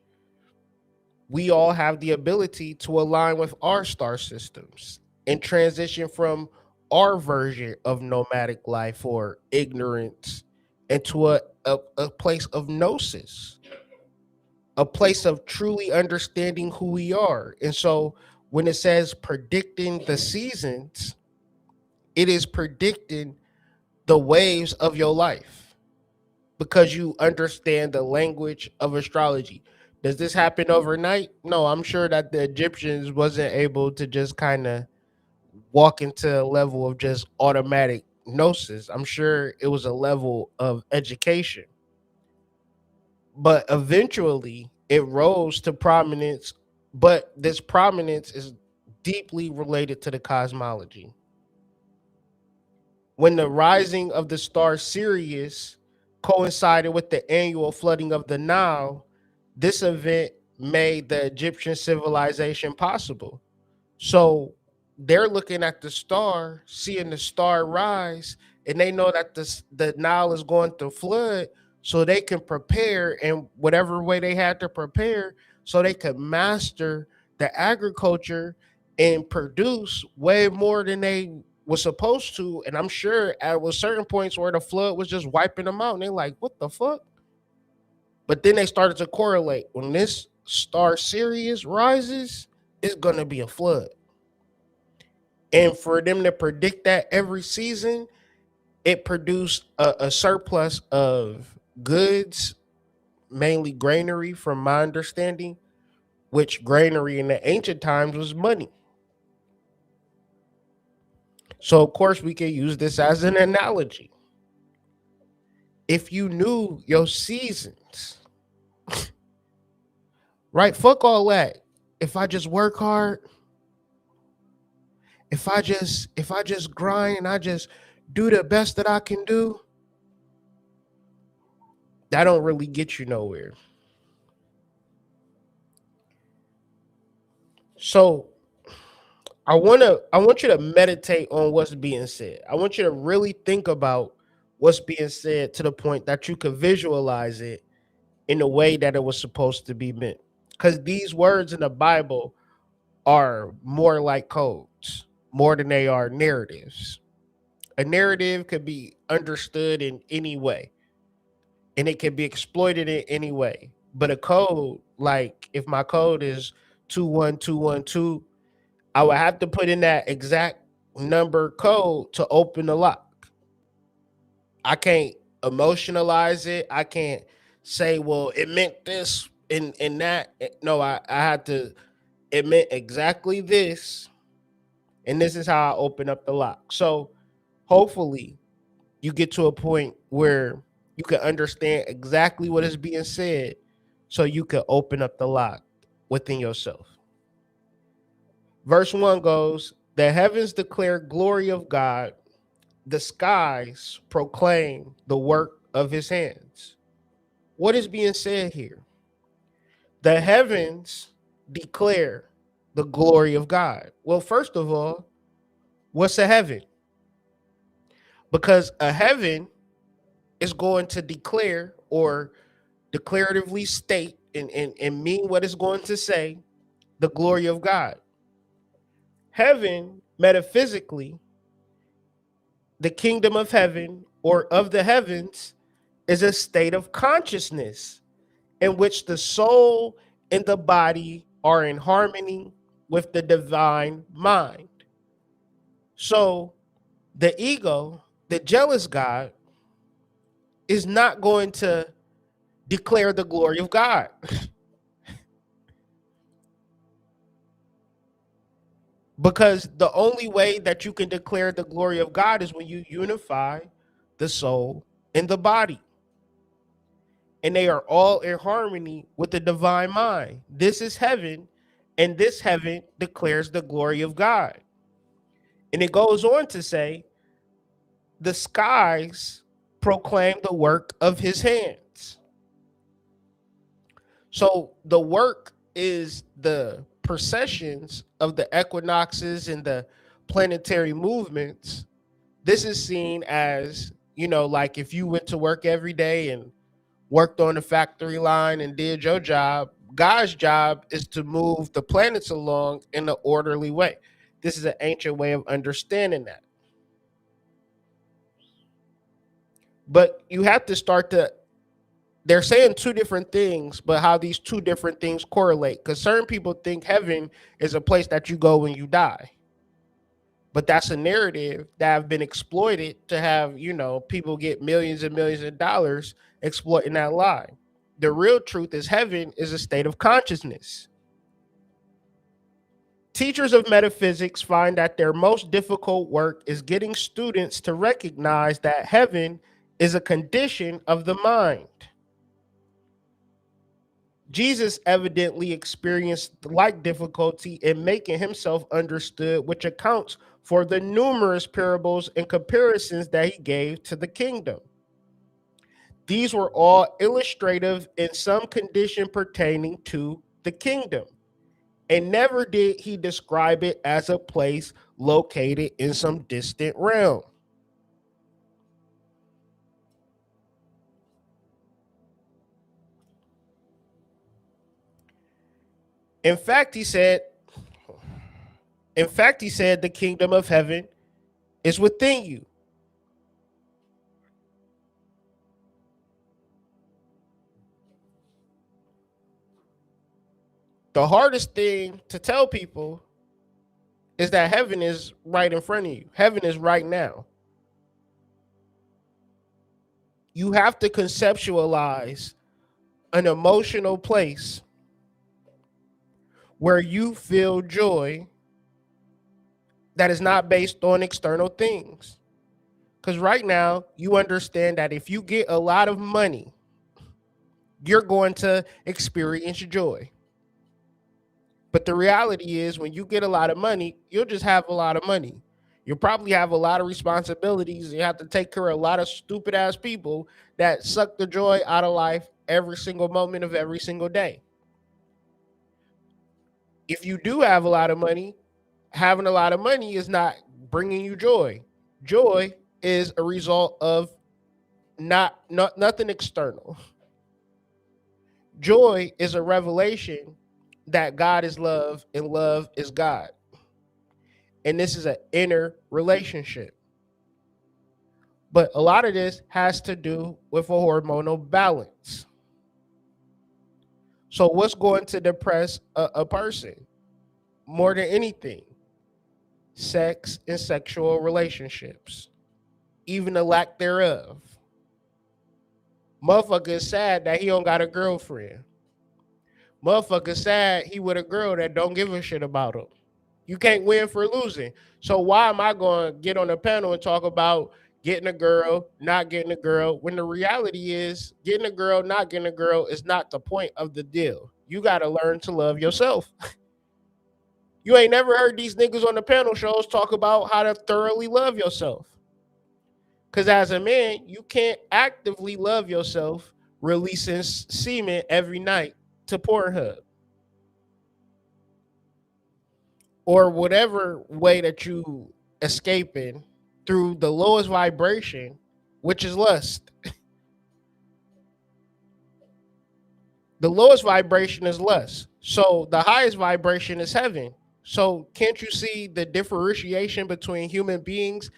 we all have the ability to align with our star systems and transition from our version of nomadic life or ignorance into a place of gnosis, a place of truly understanding who we are. And so when it says predicting the seasons, it is predicting the waves of your life because you understand the language of astrology. Does this happen overnight? No, I'm sure that the Egyptians wasn't able to just kind of walk into a level of just automatic gnosis. I'm sure it was a level of education. But eventually it rose to prominence, but this prominence is deeply related to the cosmology. when the rising of the star Sirius coincided with the annual flooding of the Nile, this event made the Egyptian civilization possible. So they're looking at the star, seeing the star rise, and they know that the Nile is going to flood, so they can prepare in whatever way they had to prepare, so they could master the agriculture and produce way more than they was supposed to. And I'm sure at was certain points where the flood was just wiping them out, and they're like, "What the fuck?" But then they started to correlate. When this star Sirius rises, it's gonna be a flood. And for them to predict that every season, it produced a surplus of goods, mainly granary, from my understanding, which granary in the ancient times was money. So, of course, we can use this as an analogy. If you knew your seasons, right? Fuck all that. If I just work hard, if I just grind and I just do the best that I can do, that don't really get you nowhere. So I want you to meditate on what's being said. I want you to really think about what's being said to the point that you could visualize it in the way that it was supposed to be meant. Because these words in the Bible are more like codes, more than they are narratives. A narrative could be understood in any way, and it can be exploited in any way. But a code, like if my code is 21212, I would have to put in that exact number code to open the lock. I can't emotionalize it. I can't say, well, it meant this and that. No, I had to, it meant exactly this. And this is how I open up the lock. So hopefully you get to a point where you can understand exactly what is being said so you can open up the lock within yourself. Verse 1 goes, the heavens declare glory of God, the skies proclaim the work of his hands. What is being said here? The heavens declare the glory of God. Well, first of all, what's a heaven? Because a heaven is going to declare or declaratively state and mean what it's going to say, the glory of God. Heaven, metaphysically, the kingdom of heaven or of the heavens is a state of consciousness in which the soul and the body are in harmony with the divine mind. So the ego, the jealous God, is not going to declare the glory of God. Because the only way that you can declare the glory of God is when you unify the soul and the body. And they are all in harmony with the divine mind. This is heaven, and this heaven declares the glory of God. And it goes on to say, the skies proclaim the work of his hands. So the work is the processions of the equinoxes and the planetary movements. This is seen as, like if you went to work every day and worked on the factory line and did your job, God's job is to move the planets along in an orderly way. This is an ancient way of understanding that. But you have to start to, they're saying two different things, but how these two different things correlate. Because certain people think heaven is a place that you go when you die. But that's a narrative that have been exploited to have, people get millions and millions of dollars exploiting that lie. The real truth is heaven is a state of consciousness. Teachers of metaphysics find that their most difficult work is getting students to recognize that heaven is a condition of the mind. Jesus evidently experienced like difficulty in making himself understood, which accounts for the numerous parables and comparisons that he gave to the kingdom. These were all illustrative in some condition pertaining to the kingdom, and never did he describe it as a place located in some distant realm. In fact, he said the kingdom of heaven is within you. The hardest thing to tell people is that heaven is right in front of you. Heaven is right now. You have to conceptualize an emotional place where you feel joy that is not based on external things. Because right now, you understand that if you get a lot of money, you're going to experience joy. But the reality is, when you get a lot of money, you'll just have a lot of money. You'll probably have a lot of responsibilities. You have to take care of a lot of stupid ass people that suck the joy out of life every single moment of every single day. If you do have a lot of money, having a lot of money is not bringing you joy. Joy is a result of nothing external. Joy is a revelation that God is love and love is God. And this is an inner relationship. But a lot of this has to do with a hormonal balance. So what's going to depress a person more than anything? Sex and sexual relationships, even the lack thereof. Motherfucker is sad that he don't got a girlfriend. Motherfucker sad he with a girl that don't give a shit about him. You can't win for losing. So why am I going to get on a panel and talk about getting a girl, not getting a girl, when the reality is getting a girl, not getting a girl is not the point of the deal. You got to learn to love yourself. You ain't never heard these niggas on the panel shows talk about how to thoroughly love yourself. Because as a man, you can't actively love yourself releasing semen every night to Pornhub. Or whatever way that you escaping through the lowest vibration, which is lust. The lowest vibration is lust. So the highest vibration is heaven. So can't you see the differentiation between human beings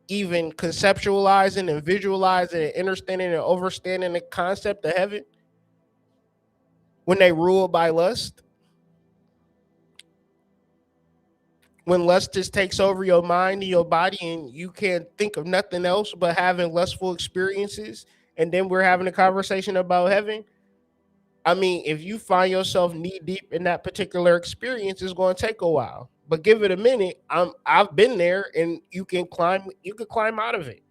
even conceptualizing and visualizing and understanding and overstanding the concept of heaven when they rule by lust? When lust just takes over your mind and your body and you can't think of nothing else but having lustful experiences, and then we're having a conversation about heaven. I mean, if you find yourself knee deep in that particular experience, it's going to take a while. But give it a minute. I've been there, and you can climb out of it.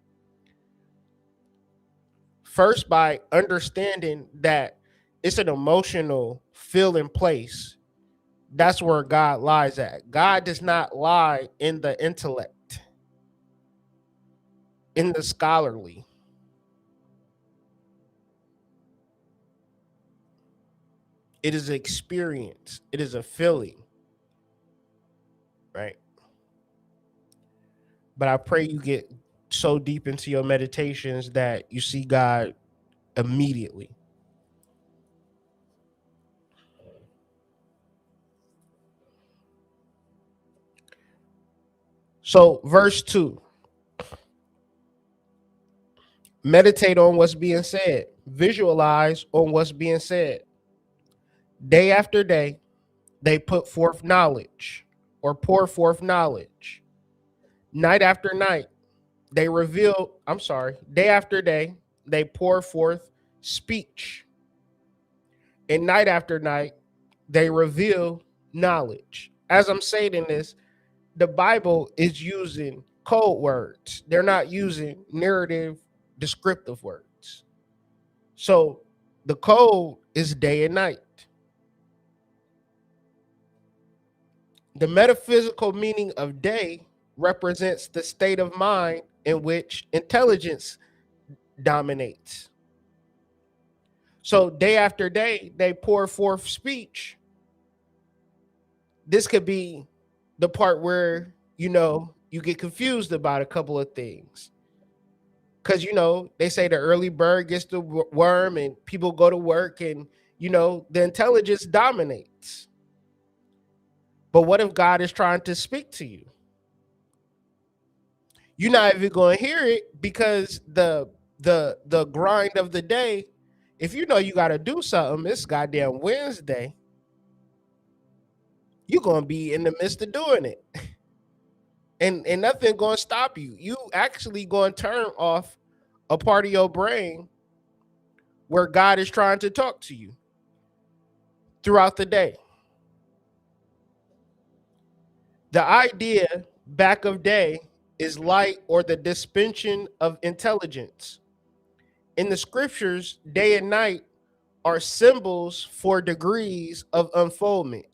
First, by understanding that it's an emotional feeling place. That's where God lies at. God does not lie in the intellect, in the scholarly. It is an experience. It is a feeling, right? But I pray you get so deep into your meditations that you see God immediately. So, verse 2. Meditate on what's being said. Visualize on what's being said. Day after day, they put forth knowledge or pour forth knowledge. Night after night, they reveal, day after day, they pour forth speech. And night after night, they reveal knowledge. As I'm saying in this, the Bible is using code words. They're not using narrative, descriptive words. So the code is day and night. The metaphysical meaning of day represents the state of mind in which intelligence dominates. So day after day, they pour forth speech. This could be the part where, you get confused about a couple of things. Because, they say the early bird gets the worm and people go to work and, the intelligence dominates. But what if God is trying to speak to you? You're not even going to hear it because the grind of the day, if you know you got to do something, it's goddamn Wednesday, you're going to be in the midst of doing it. And nothing going to stop you. You actually going to turn off a part of your brain where God is trying to talk to you throughout the day. The idea back of day is light or the dispensation of intelligence. In the scriptures, day and night are symbols for degrees of unfoldment.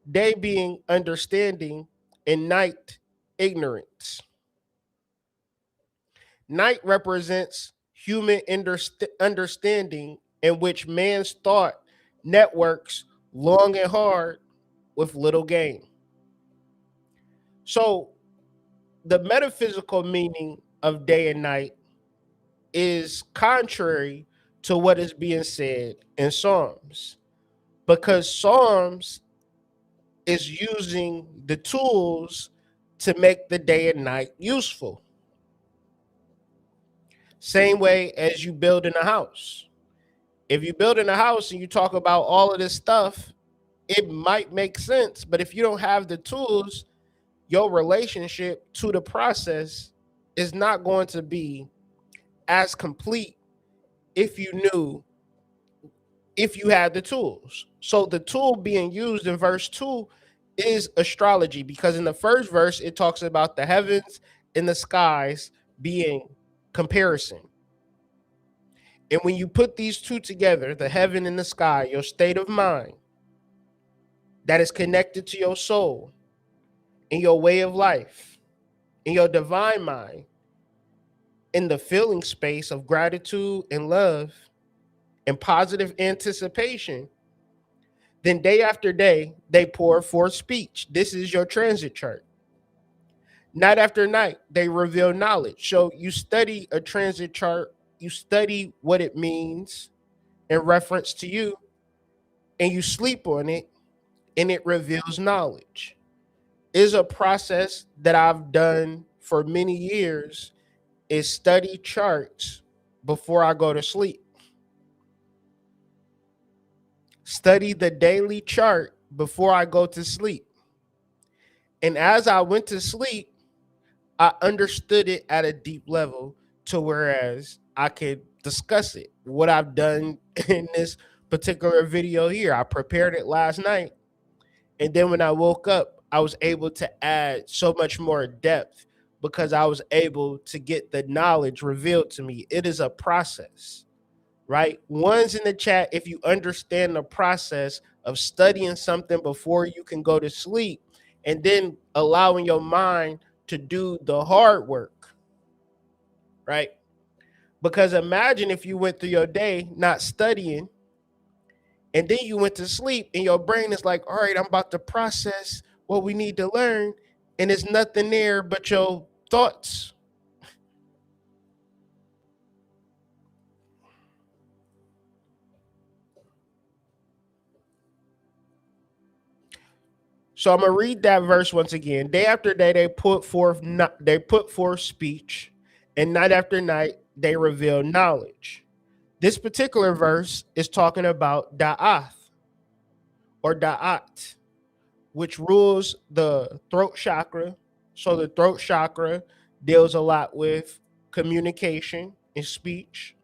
Day being understanding and night ignorance. Night represents human understanding in which man's thought networks long and hard with little gain. So the metaphysical meaning of day and night is contrary to what is being said in Psalms, because Psalms is using the tools to make the day and night useful. Same way as you build in a house. If you build in a house and you talk about all of this stuff, it might make sense, but if you don't have the tools, your relationship to the process is not going to be as complete if you had the tools. So the tool being used in verse 2 is astrology, because in the first verse it talks about the heavens and the skies being comparison. And when you put these two together, the heaven and the sky, your state of mind that is connected to your soul and your way of life and your divine mind, in the feeling space of gratitude and love and positive anticipation, then day after day, they pour forth speech. This is your transit chart. Night after night, they reveal knowledge. So you study a transit chart, you study what it means in reference to you, and you sleep on it, and it reveals knowledge. Is a process that I've done for many years, is study charts before I go to sleep. Study the daily chart before I go to sleep. And as I went to sleep, I understood it at a deep level to whereas I could discuss it. What I've done in this particular video here, I prepared it last night. And then when I woke up, I was able to add so much more depth because I was able to get the knowledge revealed to me. It is a process, right? One's in the chat if you understand the process of studying something before you can go to sleep and then allowing your mind to do the hard work, right? Because imagine if you went through your day not studying and then you went to sleep and your brain is like, all right, I'm about to process what we need to learn. And there's nothing there but your thoughts. So I'm gonna read that verse once again. Day after day, they put forth speech, and night after night, they reveal knowledge. This particular verse is talking about Da'ath or Da'at, which rules the throat chakra. So the throat chakra deals a lot with communication and speech.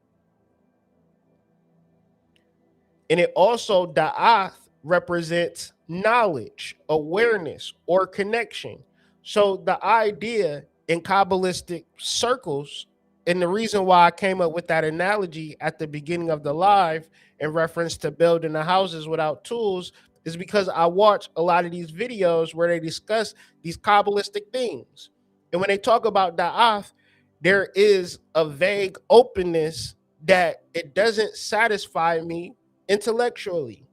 And it also, Da'ath represents knowledge, awareness, or connection. So the idea in Kabbalistic circles, and the reason why I came up with that analogy at the beginning of the live in reference to building the houses without tools, is because I watch a lot of these videos where they discuss these Kabbalistic things. And when they talk about da'af, there is a vague openness that it doesn't satisfy me intellectually.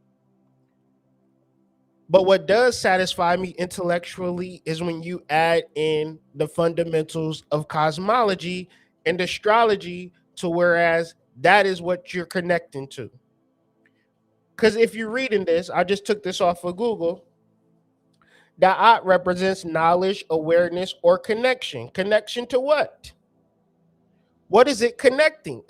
But what does satisfy me intellectually is when you add in the fundamentals of cosmology and astrology, to whereas that is what you're connecting to. Because if you're reading this, I just took this off of Google. Da'at represents knowledge, awareness, or connection. Connection to what? What is it connecting?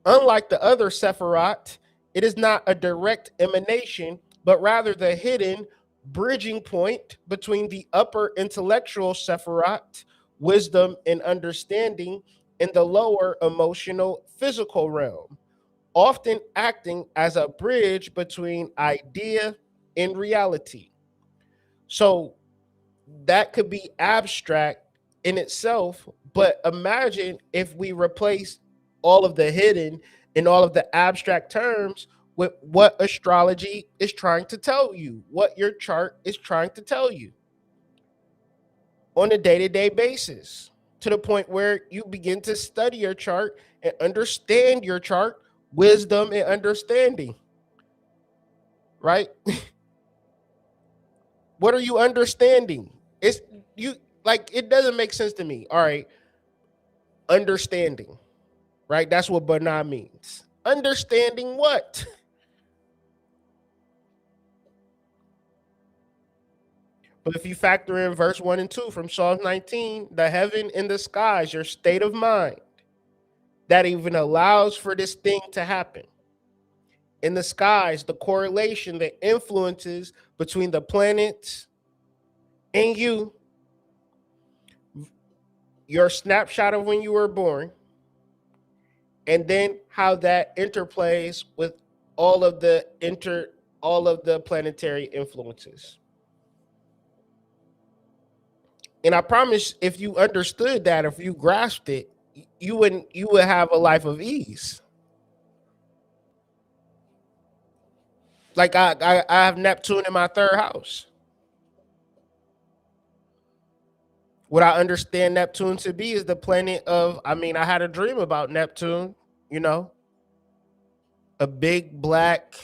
Unlike the other Sephirat, it is not a direct emanation, but rather the hidden bridging point between the upper intellectual Sephirat, wisdom and understanding, and the lower emotional physical realm, often acting as a bridge between idea and reality. So that could be abstract in itself, but imagine if we replace all of the hidden and all of the abstract terms with what astrology is trying to tell you, what your chart is trying to tell you on a day-to-day basis, to the point where you begin to study your chart and understand your chart, wisdom and understanding, right? What are you understanding? It's you like it doesn't make sense to me. All right, understanding, right? That's what Bana means. Understanding what? But if you factor in verse 1 and 2 from Psalms 19, the heaven and the skies, your state of mind that even allows for this thing to happen. In the skies, the correlation, the influences between the planets and you, your snapshot of when you were born, and then how that interplays with all of the planetary influences. And I promise, if you understood that, if you grasped it, you would have a life of ease. Like I have Neptune in my third house. What I understand Neptune to be is the planet of, I had a dream about Neptune, a big black,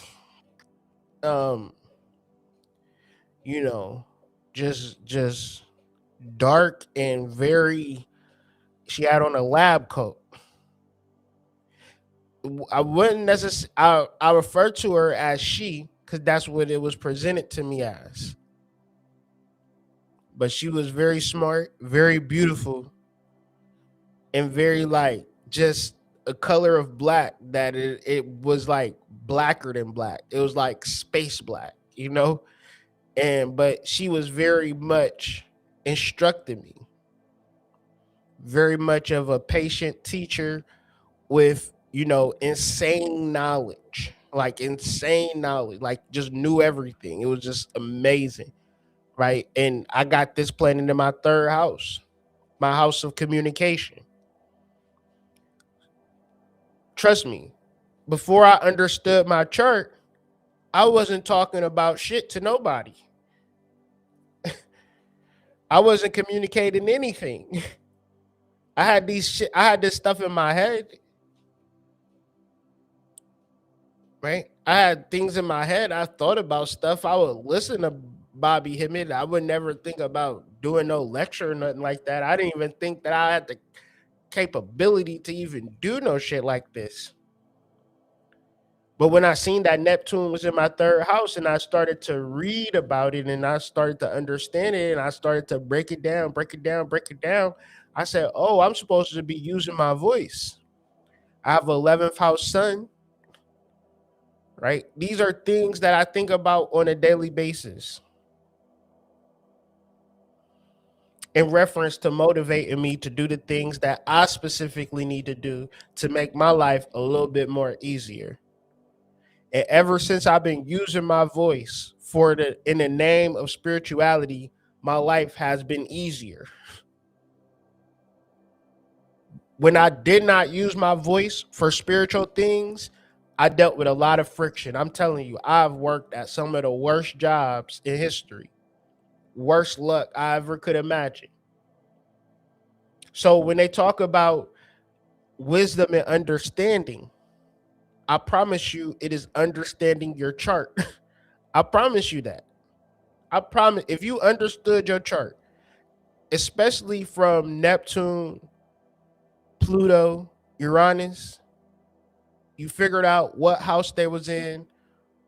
just dark and very, she had on a lab coat. I wouldn't necessarily, I refer to her as she, because that's what it was presented to me as. But she was very smart, very beautiful, and very like just a color of black that it was like blacker than black. It was like space black, but she was very much instructing me, very much of a patient teacher with, insane knowledge, like just knew everything. It was just amazing. Right. And I got this planet in my third house, my house of communication. Trust me, before I understood my chart, I wasn't talking about shit to nobody. I wasn't communicating anything. I had this stuff in my head. Right. I had things in my head. I thought about stuff. I would listen to Bobby Hemmett. I would never think about doing no lecture or nothing like that. I didn't even think that I had the capability to even do no shit like this. But when I seen that Neptune was in my third house and I started to read about it and I started to understand it and I started to break it down, I said, oh, I'm supposed to be using my voice. I have 11th house sun. Right? These are things that I think about on a daily basis in reference to motivating me to do the things that I specifically need to do to make my life a little bit more easier. And ever since I've been using my voice in the name of spirituality, my life has been easier. When I did not use my voice for spiritual things, I dealt with a lot of friction. I'm telling you, I've worked at some of the worst jobs in history, worst luck I ever could imagine. So when they talk about wisdom and understanding, I promise you it is understanding your chart. I promise you that. I promise if you understood your chart, especially from Neptune, Pluto, Uranus, you figured out what house they was in,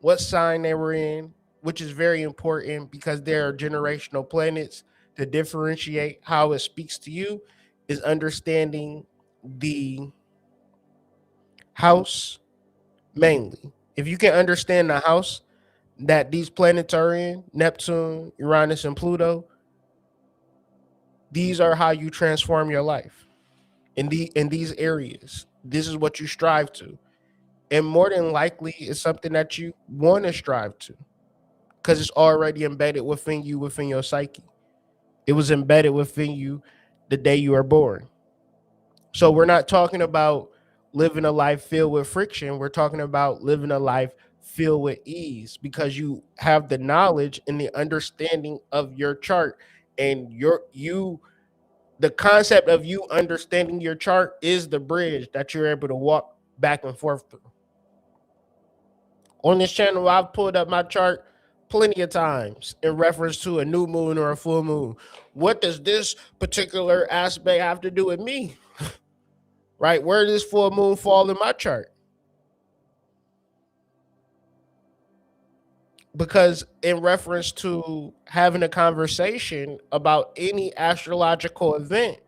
what sign they were in, which is very important because they're generational planets. To differentiate how it speaks to you is understanding the house mainly. If you can understand the house that these planets are in, Neptune, Uranus, and Pluto, these are how you transform your life in these areas. This is what you strive to. And more than likely it's something that you want to strive to because it's already embedded within you, within your psyche. It was embedded within you the day you were born. So we're not talking about living a life filled with friction. We're talking about living a life filled with ease because you have the knowledge and the understanding of your chart, and the concept of you understanding your chart is the bridge that you're able to walk back and forth through. On this channel, I've pulled up my chart plenty of times in reference to a new moon or a full moon. What does this particular aspect have to do with me? Right? Where does full moon fall in my chart? Because in reference to having a conversation about any astrological event,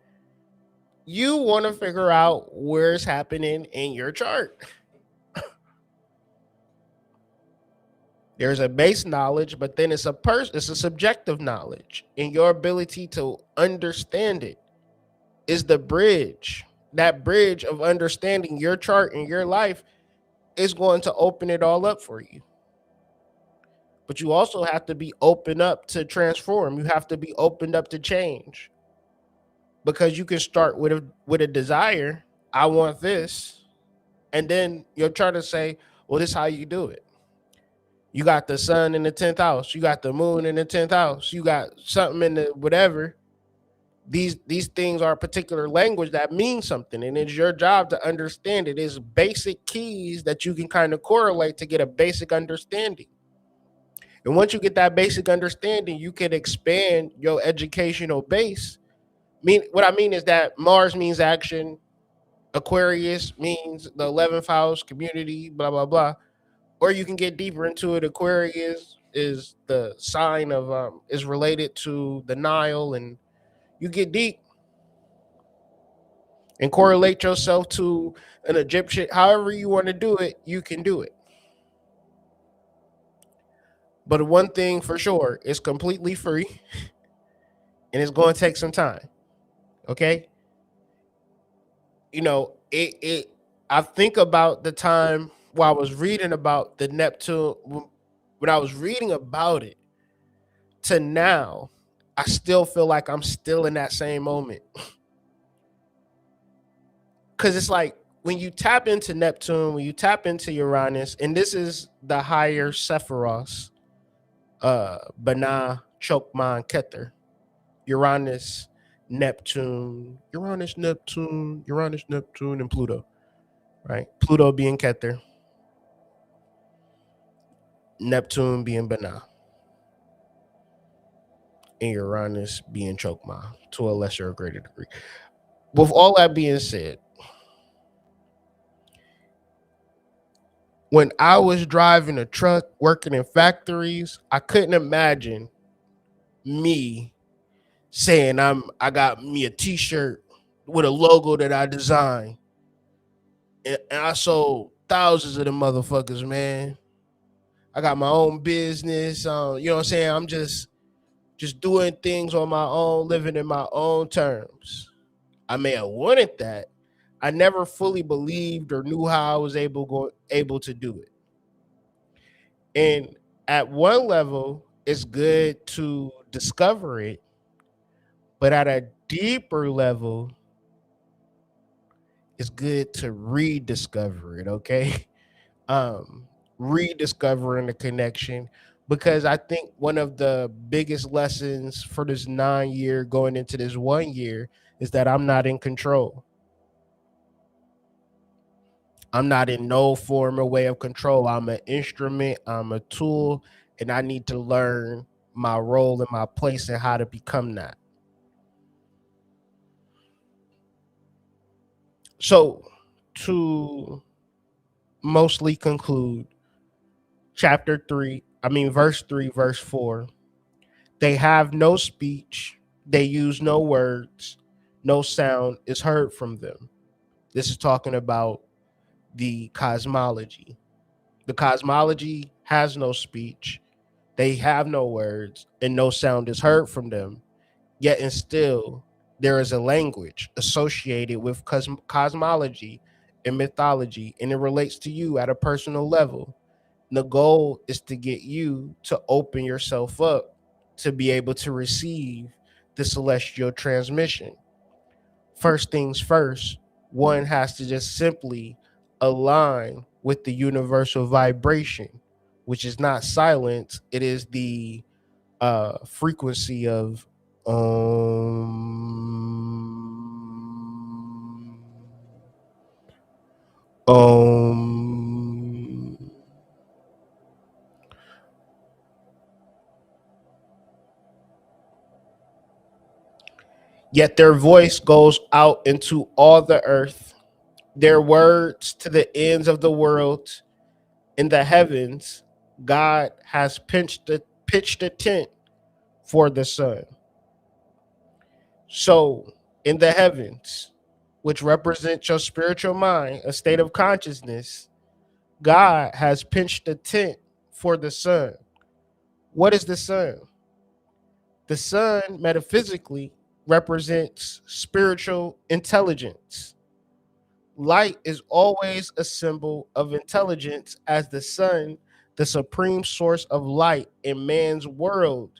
you want to figure out where it's happening in your chart. There's a base knowledge, but then it's a subjective knowledge, and your ability to understand it is the bridge. That bridge of understanding your chart and your life is going to open it all up for you. But you also have to be open up to transform. You have to be opened up to change. Because you can start with a desire, I want this, and then you'll try to say, well, this is how you do it. You got the sun in the 10th house, you got the moon in the 10th house, you got something in the whatever. These things are a particular language that means something, and it's your job to understand it. It's basic keys that you can kind of correlate to get a basic understanding. And once you get that basic understanding, you can expand your educational base. What I mean is that Mars means action, Aquarius means the 11th house, community, blah, blah, blah. Or you can get deeper into it. Aquarius is the sign of, is related to the Nile, and you get deep and correlate yourself to an Egyptian. However you want to do it, you can do it. But one thing for sure, it's completely free and it's going to take some time. Okay. You know, I think about the time while I was reading about the Neptune, when I was reading about it to now, I still feel like I'm still in that same moment. Because it's like when you tap into Neptune, when you tap into Uranus, and this is the higher Sephiros, Bana, Chokman, Keter, Uranus, Neptune, and Pluto, right? Pluto being Keter, Neptune being Bana, and Uranus being Chokma to a lesser or greater degree. With all that being said, when I was driving a truck, working in factories, I couldn't imagine me saying I got me a t-shirt with a logo that I designed. And I sold thousands of them motherfuckers, man. I got my own business. You know what I'm saying? I'm just doing things on my own, living in my own terms. I may have wanted that. I never fully believed or knew how I was able to do it. And at one level, it's good to discover it, but at a deeper level, it's good to rediscover it. Okay, rediscovering the connection, because I think one of the biggest lessons for this 9 year going into this 1 year is that I'm not in control. I'm not in no form or way of control. I'm an instrument, I'm a tool, and I need to learn my role and my place and how to become that. So, to mostly conclude, verse 3, verse 4, they have no speech, they use no words, no sound is heard from them. This is talking about the cosmology. The cosmology has no speech, they have no words, and no sound is heard from them. Yet and still, there is a language associated with cosmology and mythology, and it relates to you at a personal level. The goal is to get you to open yourself up to be able to receive the celestial transmission. First things first, one has to just simply align with the universal vibration, which is not silence, it is the frequency of um um yet their voice goes out into all the earth, their words to the ends of the world. In the heavens, God has pitched a tent for the sun. So, in the heavens, which represents your spiritual mind, a state of consciousness, God has pitched a tent for the sun. What is the sun? The sun, metaphysically, represents spiritual intelligence. Light is always a symbol of intelligence, as the sun, the supreme source of light in man's world,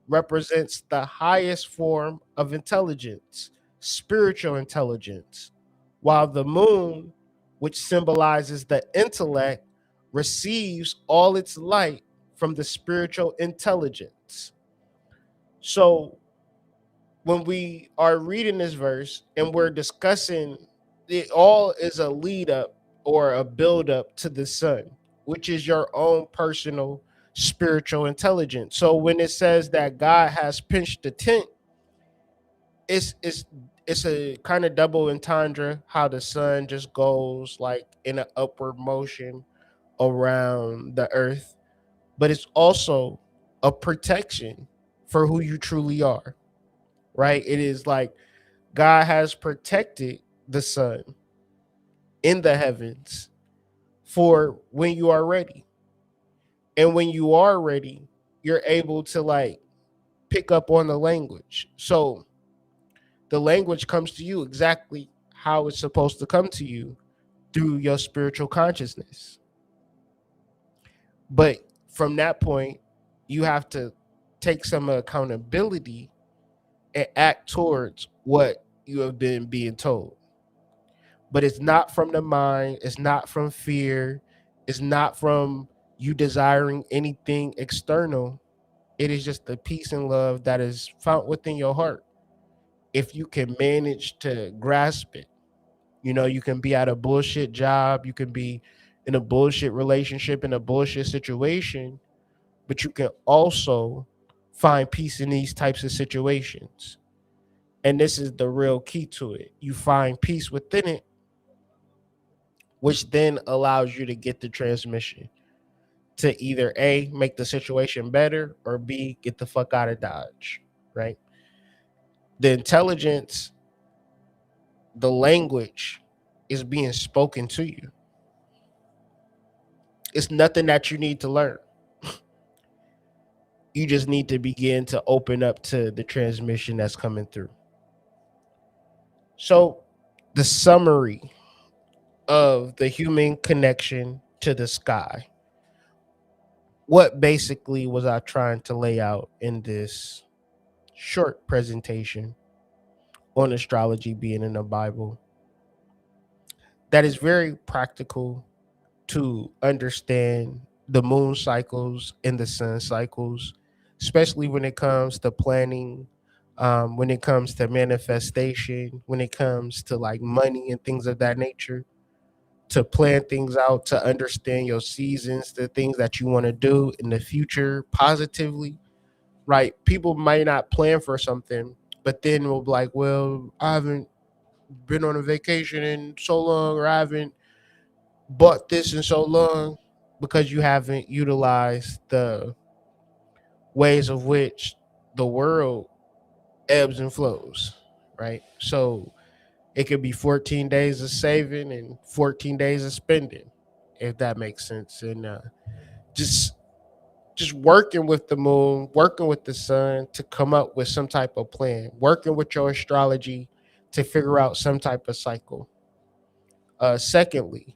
represents the highest form of intelligence, spiritual intelligence, while the moon, which symbolizes the intellect, receives all its light from the spiritual intelligence. So, when we are reading this verse and we're discussing, it all is a lead up or a build up to the sun, which is your own personal spiritual intelligence. So when it says that God has pinched the tent, it's it's it's a kind of double entendre, how the sun just goes like in an upward motion around the earth, but it's also a protection for who you truly are, right? It is like God has protected the sun in the heavens for when you are ready. And when you are ready, you're able to like pick up on the language. So the language comes to you exactly how it's supposed to come to you, through your spiritual consciousness. But from that point, you have to take some accountability and act towards what you have been being told. But it's not from the mind, it's not from fear, it's not from you desiring anything external. It is just the peace and love that is found within your heart. If you can manage to grasp it, you can be at a bullshit job, you can be in a bullshit relationship, in a bullshit situation, but you can also find peace in these types of situations. And this is the real key to it. You find peace within it, which then allows you to get the transmission to either A, make the situation better, or B, get the fuck out of Dodge, right? The intelligence, the language is being spoken to you. It's nothing that you need to learn. You just need to begin to open up to the transmission that's coming through. So, the summary of the human connection to the sky. What basically was I trying to lay out in this short presentation on astrology being in the Bible? That is very practical to understand the moon cycles and the sun cycles, especially when it comes to planning when it comes to manifestation, when it comes to like money and things of that nature, to plan things out, to understand your seasons, the things that you want to do in the future positively, right? People might not plan for something, but then will be like, well, I haven't been on a vacation in so long, or I haven't bought this in so long, because you haven't utilized the ways of which the world ebbs and flows, right? So it could be 14 days of saving and 14 days of spending, if that makes sense. And just just working with the moon, working with the sun to come up with some type of plan, working with your astrology to figure out some type of cycle. Secondly,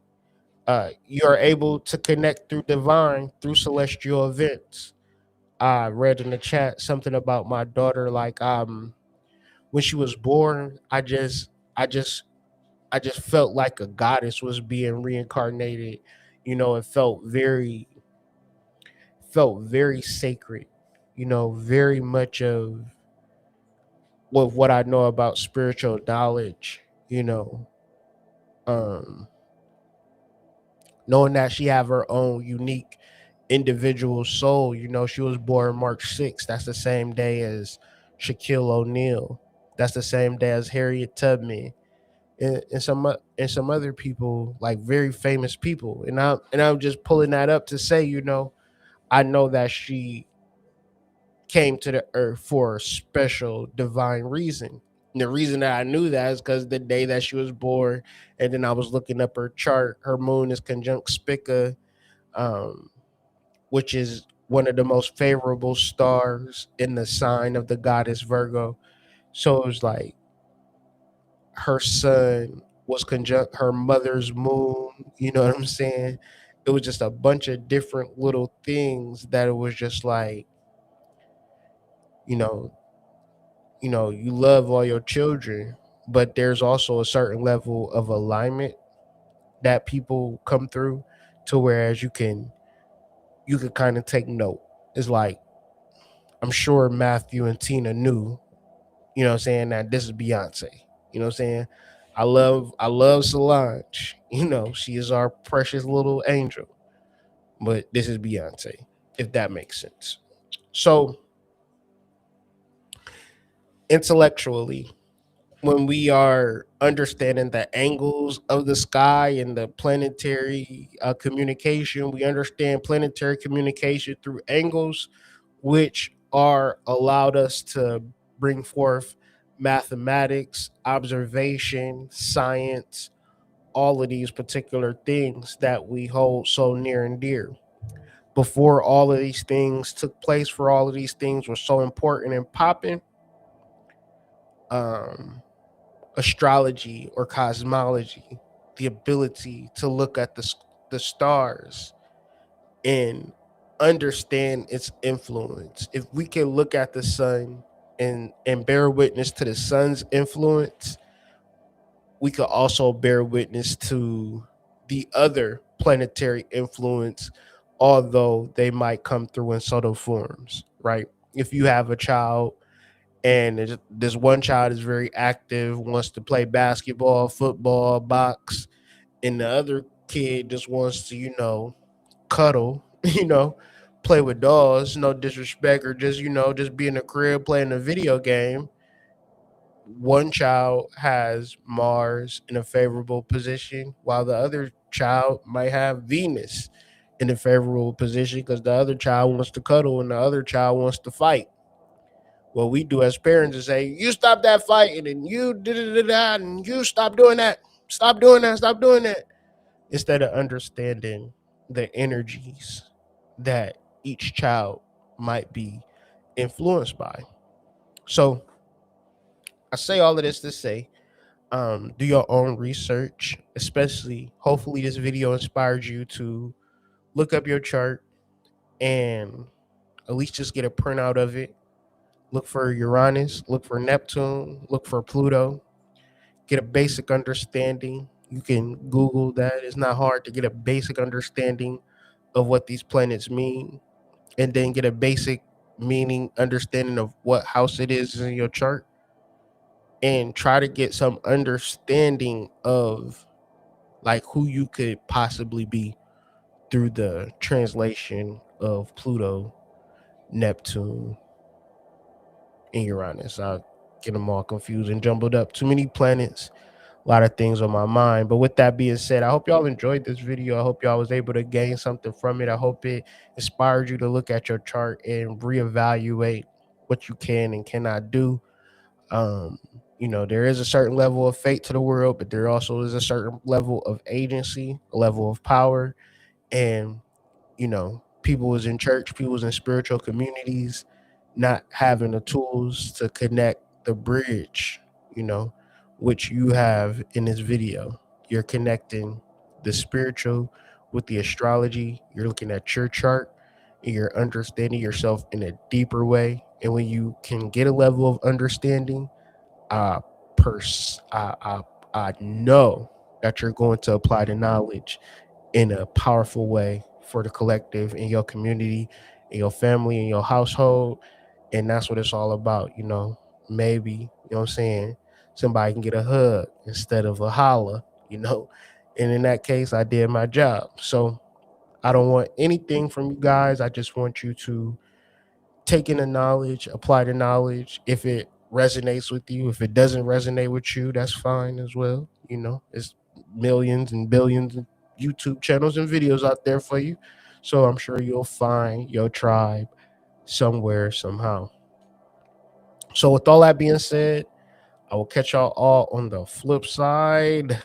you are able to connect through divine, through celestial events. I read in the chat something about my daughter, like when she was born, I just I just felt like a goddess was being reincarnated. It felt very sacred. Very much of what I know about spiritual knowledge. You know, um, knowing that she have her own unique individual soul. She was born March 6th. That's the same day as Shaquille O'Neal. That's the same day as Harriet Tubman, and some other people, like very famous people. And I'm just pulling that up to say, I know that she came to the earth for a special divine reason. And the reason that I knew that is because the day that she was born, and then I was looking up her chart. Her moon is conjunct Spica, um, which is one of the most favorable stars in the sign of the goddess Virgo. So it was like her son was conjunct her mother's moon. You know what I'm saying? It was just a bunch of different little things that it was just like, you know, you love all your children, but there's also a certain level of alignment that people come through to, whereas you can kind of take note. It's like, I'm sure Matthew and Tina knew, what I'm saying, that this is Beyonce. You know what I'm saying? I love Solange. She is our precious little angel. But this is Beyonce, if that makes sense. So intellectually, when we are understanding the angles of the sky and the planetary communication, we understand planetary communication through angles, which are allowed us to bring forth mathematics, observation, science, all of these particular things that we hold so near and dear. Before all of these things took place, for all of these things were so important and popping, um, astrology or cosmology, the ability to look at the stars and understand its influence. If we can look at the sun and bear witness to the sun's influence, we could also bear witness to the other planetary influence, although they might come through in subtle forms, right? If you have a child and this one child is very active, wants to play basketball, football, box, and the other kid just wants to, cuddle, play with dolls, no disrespect, or just, just be in the crib playing a video game. One child has Mars in a favorable position, while the other child might have Venus in a favorable position, because the other child wants to cuddle and the other child wants to fight. What we do as parents is say, "You stop that fighting, and you did that, and you stop doing that, stop doing that, stop doing that," instead of understanding the energies that each child might be influenced by. So I say all of this to say, do your own research, especially hopefully this video inspired you to look up your chart and at least just get a printout of it. Look for Uranus, look for Neptune, look for Pluto, get a basic understanding. You can Google that. It's not hard to get a basic understanding of what these planets mean, and then get a basic meaning understanding of what house it is in your chart, and try to get some understanding of like who you could possibly be through the translation of Pluto, Neptune, and Uranus. I get them all confused and jumbled up. Too many planets, a lot of things on my mind. But with that being said, I hope y'all enjoyed this video. I hope y'all was able to gain something from it. I hope it inspired you to look at your chart and reevaluate what you can and cannot do. Um, there is a certain level of fate to the world, but there also is a certain level of agency, a level of power. And people was in church, people was in spiritual communities, not having the tools to connect the bridge, which you have in this video. You're connecting the spiritual with the astrology. You're looking at your chart and you're understanding yourself in a deeper way. And when you can get a level of understanding, I know that you're going to apply the knowledge in a powerful way for the collective, in your community, in your family, in your household. And that's what it's all about. Maybe, what I'm saying, somebody can get a hug instead of a holla, and in that case, I did my job. So I don't want anything from you guys. I just want you to take in the knowledge, apply the knowledge. If it resonates with you, if it doesn't resonate with you, that's fine as well. It's millions and billions of YouTube channels and videos out there for you. So I'm sure you'll find your tribe somewhere, somehow. So with all that being said, I will catch y'all all on the flip side.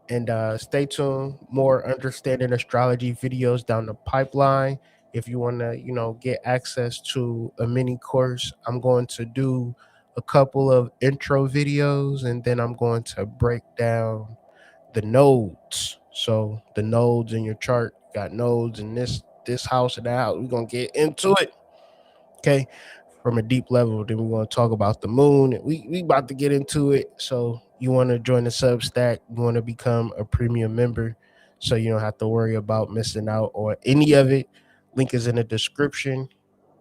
And stay tuned. More understanding astrology videos down the pipeline. If you want to, get access to a mini course, I'm going to do a couple of intro videos, and then I'm going to break down the nodes. So the nodes in your chart, got nodes in this house and that house. We're gonna get into it. Okay. From a deep level. Then we're going to talk about the moon. We about to get into it. So you want to join the Substack, you want to become a premium member so you don't have to worry about missing out on any of it. Link is in the description.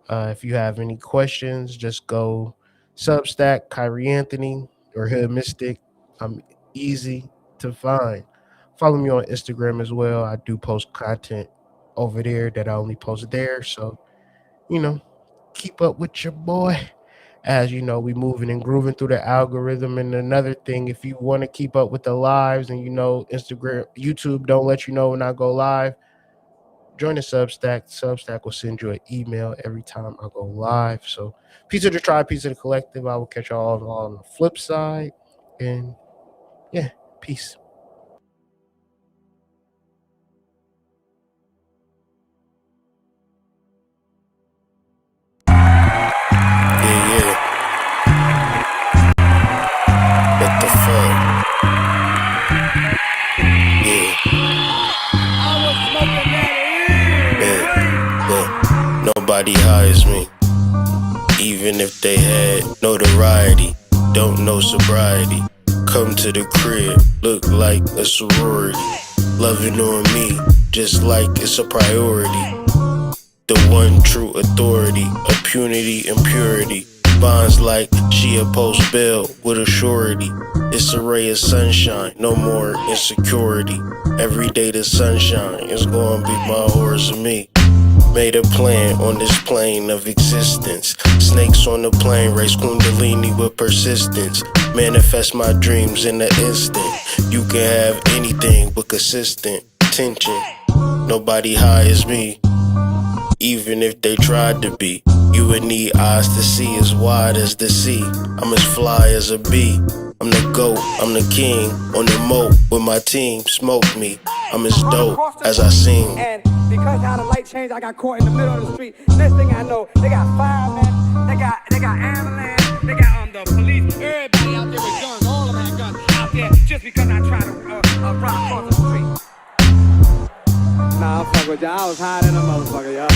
If you have any questions, just go Substack, Kyrie Anthony, or Hood Mystic. I'm easy to find. Follow me on Instagram as well. I do post content over there that I only post there. So, keep up with your boy. As we moving and grooving through the algorithm. And another thing, if you want to keep up with the lives and Instagram, YouTube don't let you know when I go live, join the Substack. Substack will send you an email every time I go live. So piece of the tribe, piece of the collective. I will catch y'all on the flip side. And yeah, peace. Nobody hires me, even if they had notoriety. Don't know sobriety. Come to the crib, look like a sorority. Loving on me, just like it's a priority. The one true authority, impunity and purity. Bonds like she a post bail with a surety. It's a ray of sunshine, no more insecurity. Every day the sunshine is gonna be my horse and me. Made a plan on this plane of existence. Snakes on the plane, race kundalini with persistence. Manifest my dreams in an instant. You can have anything but consistent tension. Nobody hires me, even if they tried to be. You would need eyes to see as wide as the sea. I'm as fly as a bee. I'm the GOAT, I'm the king. On the moat with my team, smoke me. I'm as dope as I sing. And because how the light changed, I got caught in the middle of the street. Next thing I know, they got firemen, they got ambulance, they got the police, everybody out there with guns, all of them had guns out there just because I tried to rock across the street. Nah, I'm fuck with y'all. I was high than a motherfucker, y'all.